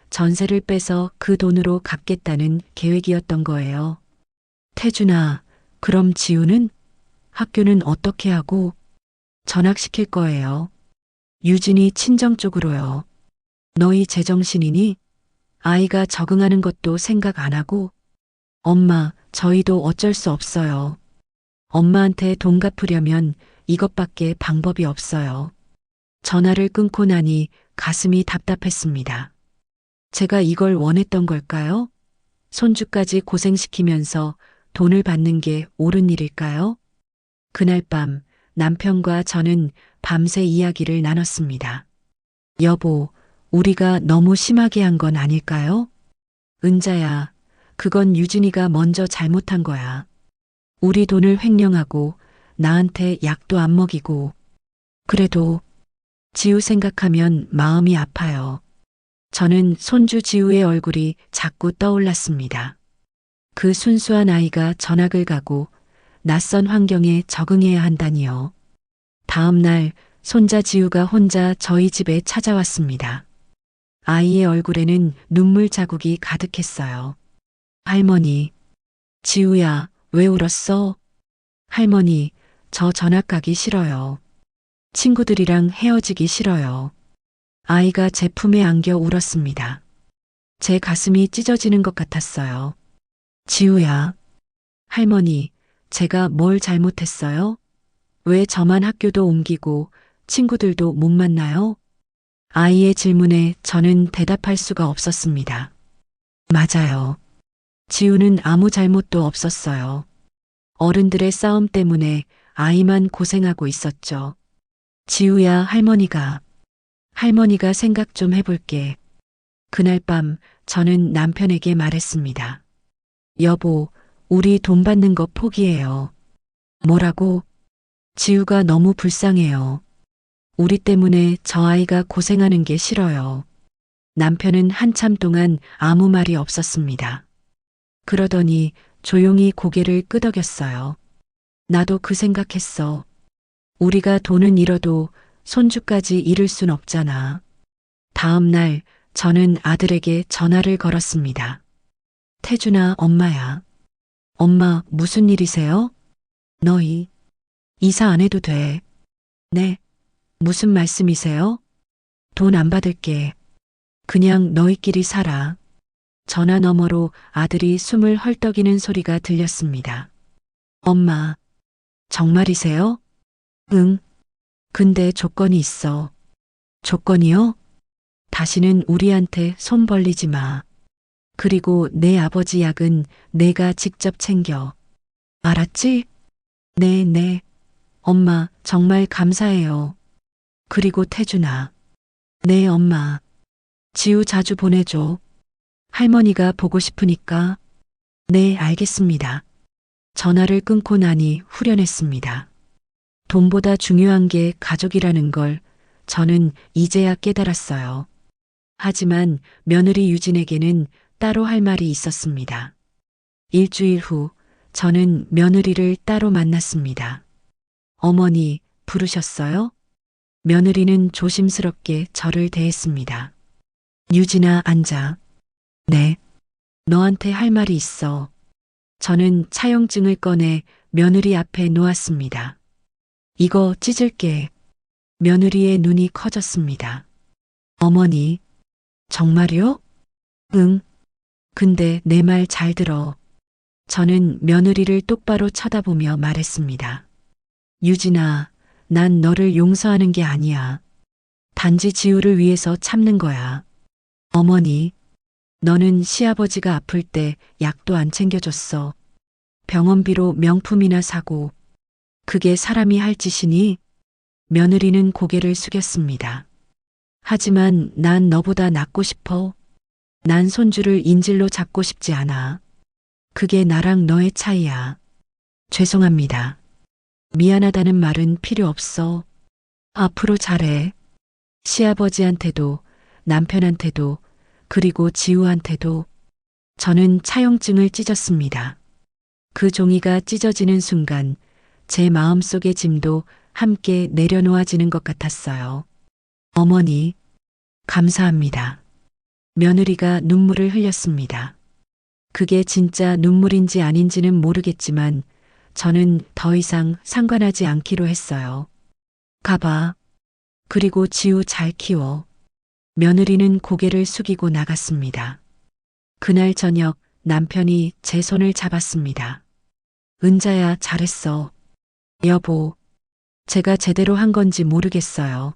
Speaker 2: 전세를 빼서 그 돈으로 갚겠다는 계획이었던 거예요. 태준아, 그럼 지우는? 학교는 어떻게 하고? 전학시킬 거예요. 유진이 친정 쪽으로요. 너희 제정신이니? 아이가 적응하는 것도 생각 안 하고? 엄마, 저희도 어쩔 수 없어요. 엄마한테 돈 갚으려면 이것밖에 방법이 없어요. 전화를 끊고 나니 가슴이 답답했습니다. 제가 이걸 원했던 걸까요? 손주까지 고생시키면서 돈을 받는 게 옳은 일일까요? 그날 밤 남편과 저는 밤새 이야기를 나눴습니다. 여보, 우리가 너무 심하게 한 건 아닐까요? 은자야, 그건 유진이가 먼저 잘못한 거야. 우리 돈을 횡령하고 나한테 약도 안 먹이고. 그래도 지우 생각하면 마음이 아파요. 저는 손주 지우의 얼굴이 자꾸 떠올랐습니다. 그 순수한 아이가 전학을 가고 낯선 환경에 적응해야 한다니요. 다음 날 손자 지우가 혼자 저희 집에 찾아왔습니다. 아이의 얼굴에는 눈물 자국이 가득했어요. 할머니, 지우야, 왜 울었어? 할머니, 저 전학 가기 싫어요. 친구들이랑 헤어지기 싫어요. 아이가 제 품에 안겨 울었습니다. 제 가슴이 찢어지는 것 같았어요. 지우야, 할머니, 제가 뭘 잘못했어요? 왜 저만 학교도 옮기고 친구들도 못 만나요? 아이의 질문에 저는 대답할 수가 없었습니다. 맞아요. 지우는 아무 잘못도 없었어요. 어른들의 싸움 때문에 아이만 고생하고 있었죠. 지우야, 할머니가 생각 좀 해볼게. 그날 밤 저는 남편에게 말했습니다. 여보, 우리 돈 받는 거 포기해요. 뭐라고? 지우가 너무 불쌍해요. 우리 때문에 저 아이가 고생하는 게 싫어요. 남편은 한참 동안 아무 말이 없었습니다. 그러더니 조용히 고개를 끄덕였어요. 나도 그 생각했어. 우리가 돈은 잃어도 손주까지 잃을 순 없잖아. 다음 날 저는 아들에게 전화를 걸었습니다. 태준아, 엄마야. 엄마, 무슨 일이세요? 너희 이사 안 해도 돼. 네. 무슨 말씀이세요? 돈 안 받을게. 그냥 너희끼리 살아. 전화 너머로 아들이 숨을 헐떡이는 소리가 들렸습니다. 엄마, 정말이세요? 응. 근데 조건이 있어. 조건이요? 다시는 우리한테 손 벌리지 마. 그리고 내 아버지 약은 내가 직접 챙겨. 알았지? 네. 엄마, 정말 감사해요. 그리고 태준아. 네, 엄마. 지우 자주 보내줘. 할머니가 보고 싶으니까. 네, 알겠습니다. 전화를 끊고 나니 후련했습니다. 돈보다 중요한 게 가족이라는 걸 저는 이제야 깨달았어요. 하지만 며느리 유진에게는 따로 할 말이 있었습니다. 일주일 후 저는 며느리를 따로 만났습니다. 어머니, 부르셨어요? 며느리는 조심스럽게 저를 대했습니다. 유진아, 앉아. 네. 너한테 할 말이 있어. 저는 차용증을 꺼내 며느리 앞에 놓았습니다. 이거 찢을게. 며느리의 눈이 커졌습니다. 어머니, 정말요? 응. 근데 내 말 잘 들어. 저는 며느리를 똑바로 쳐다보며 말했습니다. 유진아, 난 너를 용서하는 게 아니야. 단지 지우를 위해서 참는 거야. 어머니, 너는 시아버지가 아플 때 약도 안 챙겨줬어. 병원비로 명품이나 사고. 그게 사람이 할 짓이니? 며느리는 고개를 숙였습니다. 하지만 난 너보다 낫고 싶어. 난 손주를 인질로 잡고 싶지 않아. 그게 나랑 너의 차이야. 죄송합니다. 미안하다는 말은 필요 없어. 앞으로 잘해. 시아버지한테도, 남편한테도, 그리고 지우한테도. 저는 차용증을 찢었습니다. 그 종이가 찢어지는 순간 제 마음속의 짐도 함께 내려놓아지는 것 같았어요. 어머니, 감사합니다. 며느리가 눈물을 흘렸습니다. 그게 진짜 눈물인지 아닌지는 모르겠지만 저는 더 이상 상관하지 않기로 했어요. 가봐. 그리고 지우 잘 키워. 며느리는 고개를 숙이고 나갔습니다. 그날 저녁 남편이 제 손을 잡았습니다. 은자야, 잘했어. 여보, 제가 제대로 한 건지 모르겠어요.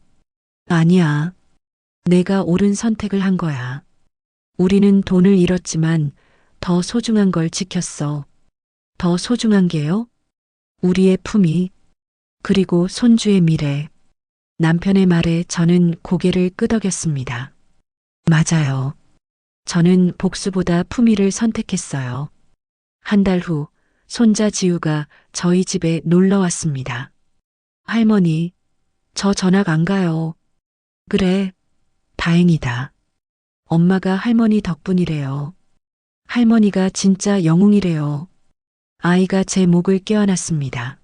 Speaker 2: 아니야. 내가 옳은 선택을 한 거야. 우리는 돈을 잃었지만 더 소중한 걸 지켰어. 더 소중한 게요? 우리의 품위, 그리고 손주의 미래. 남편의 말에 저는 고개를 끄덕였습니다. 맞아요. 저는 복수보다 품위를 선택했어요. 한 달 후, 손자 지우가 저희 집에 놀러 왔습니다. 할머니, 저 전학 안 가요. 그래, 다행이다. 엄마가 할머니 덕분이래요. 할머니가 진짜 영웅이래요. 아이가 제 목을 껴안았습니다.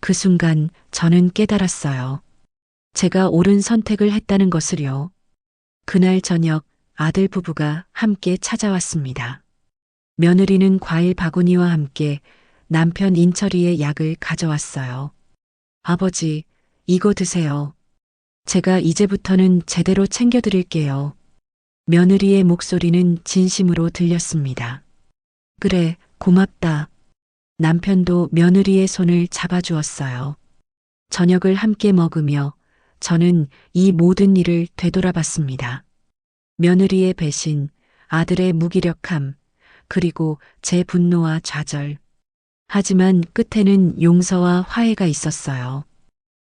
Speaker 2: 그 순간 저는 깨달았어요. 제가 옳은 선택을 했다는 것을요. 그날 저녁 아들 부부가 함께 찾아왔습니다. 며느리는 과일 바구니와 함께 남편 인철이의 약을 가져왔어요. 아버지, 이거 드세요. 제가 이제부터는 제대로 챙겨드릴게요. 며느리의 목소리는 진심으로 들렸습니다. 그래, 고맙다. 남편도 며느리의 손을 잡아주었어요. 저녁을 함께 먹으며 저는 이 모든 일을 되돌아봤습니다. 며느리의 배신, 아들의 무기력함, 그리고 제 분노와 좌절. 하지만 끝에는 용서와 화해가 있었어요.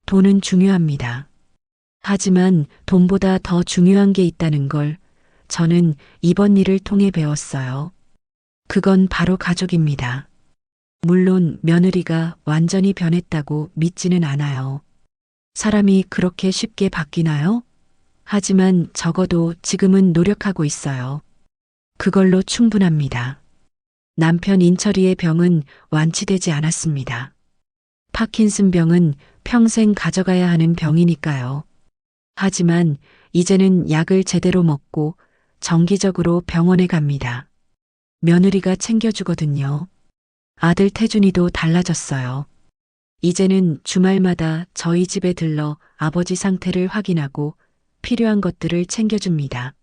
Speaker 2: 돈은 중요합니다. 하지만 돈보다 더 중요한 게 있다는 걸 저는 이번 일을 통해 배웠어요. 그건 바로 가족입니다. 물론 며느리가 완전히 변했다고 믿지는 않아요. 사람이 그렇게 쉽게 바뀌나요? 하지만 적어도 지금은 노력하고 있어요. 그걸로 충분합니다. 남편 인철이의 병은 완치되지 않았습니다. 파킨슨 병은 평생 가져가야 하는 병이니까요. 하지만 이제는 약을 제대로 먹고 정기적으로 병원에 갑니다. 며느리가 챙겨주거든요. 아들 태준이도 달라졌어요. 이제는 주말마다 저희 집에 들러 아버지 상태를 확인하고 필요한 것들을 챙겨줍니다.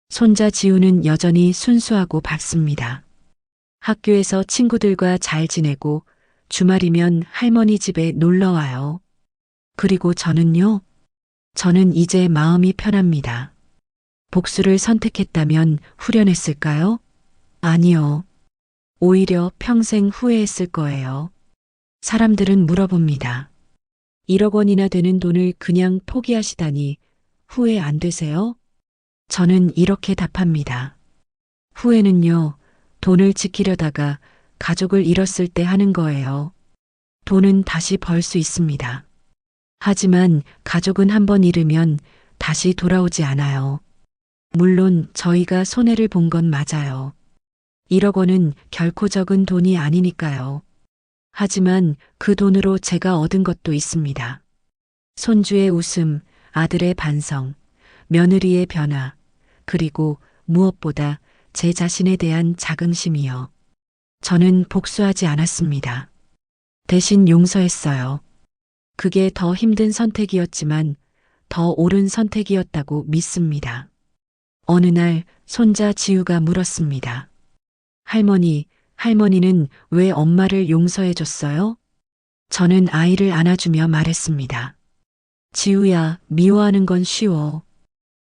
Speaker 2: 손자 지우는 여전히 순수하고 밝습니다. 학교에서 친구들과 잘 지내고 주말이면 할머니 집에 놀러 와요. 그리고 저는요? 저는 이제 마음이 편합니다. 복수를 선택했다면 후련했을까요? 아니요. 오히려 평생 후회했을 거예요. 사람들은 물어봅니다. 1억 원이나 되는 돈을 그냥 포기하시다니 후회 안 되세요? 저는 이렇게 답합니다. 후회는요, 돈을 지키려다가 가족을 잃었을 때 하는 거예요. 돈은 다시 벌 수 있습니다. 하지만 가족은 한번 잃으면 다시 돌아오지 않아요. 물론 저희가 손해를 본 건 맞아요. 1억 원은 결코 적은 돈이 아니니까요. 하지만 그 돈으로 제가 얻은 것도 있습니다. 손주의 웃음, 아들의 반성, 며느리의 변화, 그리고 무엇보다 제 자신에 대한 자긍심이요. 저는 복수하지 않았습니다. 대신 용서했어요. 그게 더 힘든 선택이었지만 더 옳은 선택이었다고 믿습니다. 어느 날 손자 지우가 물었습니다. 할머니는 왜 엄마를 용서해 줬어요? 저는 아이를 안아주며 말했습니다. 지우야, 미워하는 건 쉬워.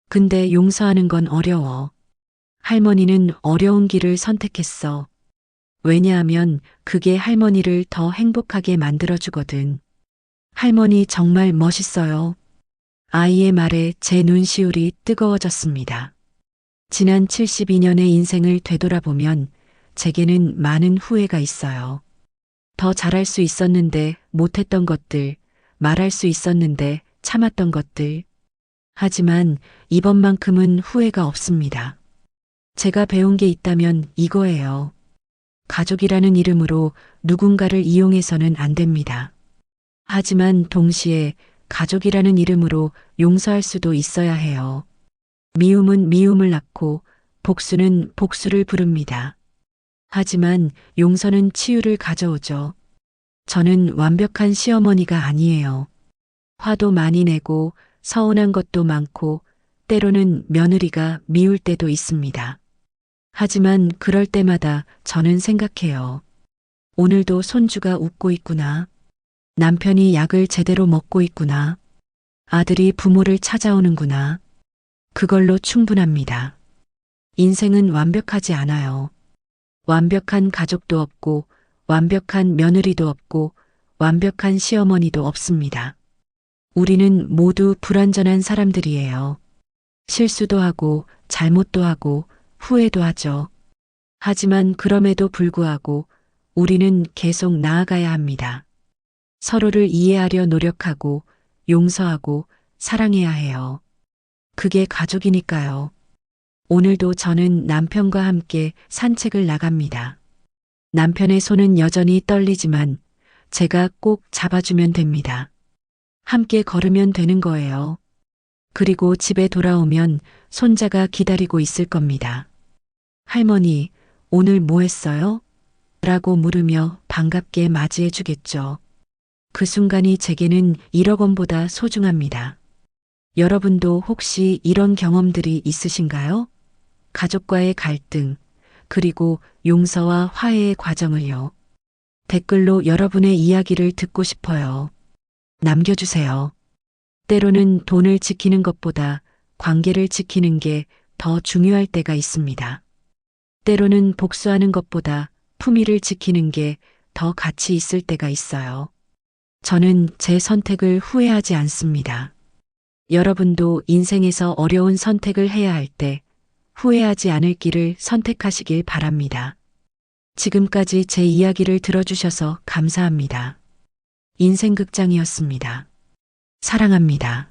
Speaker 2: 근데 용서하는 건 어려워. 할머니는 어려운 길을 선택했어. 왜냐하면 그게 할머니를 더 행복하게 만들어주거든. 할머니 정말 멋있어요. 아이의 말에 제 눈시울이 뜨거워졌습니다. 지난 72년의 인생을 되돌아보면 제게는 많은 후회가 있어요. 더 잘할 수 있었는데 못했던 것들, 말할 수 있었는데 참았던 것들. 하지만 이번만큼은 후회가 없습니다. 제가 배운 게 있다면 이거예요. 가족이라는 이름으로 누군가를 이용해서는 안 됩니다. 하지만 동시에 가족이라는 이름으로 용서할 수도 있어야 해요. 미움은 미움을 낳고 복수는 복수를 부릅니다. 하지만 용서는 치유를 가져오죠. 저는 완벽한 시어머니가 아니에요. 화도 많이 내고 서운한 것도 많고 때로는 며느리가 미울 때도 있습니다. 하지만 그럴 때마다 저는 생각해요. 오늘도 손주가 웃고 있구나. 남편이 약을 제대로 먹고 있구나. 아들이 부모를 찾아오는구나. 그걸로 충분합니다. 인생은 완벽하지 않아요. 완벽한 가족도 없고, 완벽한 며느리도 없고, 완벽한 시어머니도 없습니다. 우리는 모두 불완전한 사람들이에요. 실수도 하고, 잘못도 하고, 후회도 하죠. 하지만 그럼에도 불구하고 우리는 계속 나아가야 합니다. 서로를 이해하려 노력하고 용서하고 사랑해야 해요. 그게 가족이니까요. 오늘도 저는 남편과 함께 산책을 나갑니다. 남편의 손은 여전히 떨리지만 제가 꼭 잡아주면 됩니다. 함께 걸으면 되는 거예요. 그리고 집에 돌아오면 손자가 기다리고 있을 겁니다. 할머니, 오늘 뭐 했어요? 라고 물으며 반갑게 맞이해 주겠죠. 그 순간이 제게는 1억 원보다 소중합니다. 여러분도 혹시 이런 경험들이 있으신가요? 가족과의 갈등, 그리고 용서와 화해의 과정을요. 댓글로 여러분의 이야기를 듣고 싶어요. 남겨주세요. 때로는 돈을 지키는 것보다 관계를 지키는 게 더 중요할 때가 있습니다. 때로는 복수하는 것보다 품위를 지키는 게 더 가치 있을 때가 있어요. 저는 제 선택을 후회하지 않습니다. 여러분도 인생에서 어려운 선택을 해야 할 때 후회하지 않을 길을 선택하시길 바랍니다. 지금까지 제 이야기를 들어주셔서 감사합니다. 인생극장이었습니다. 사랑합니다.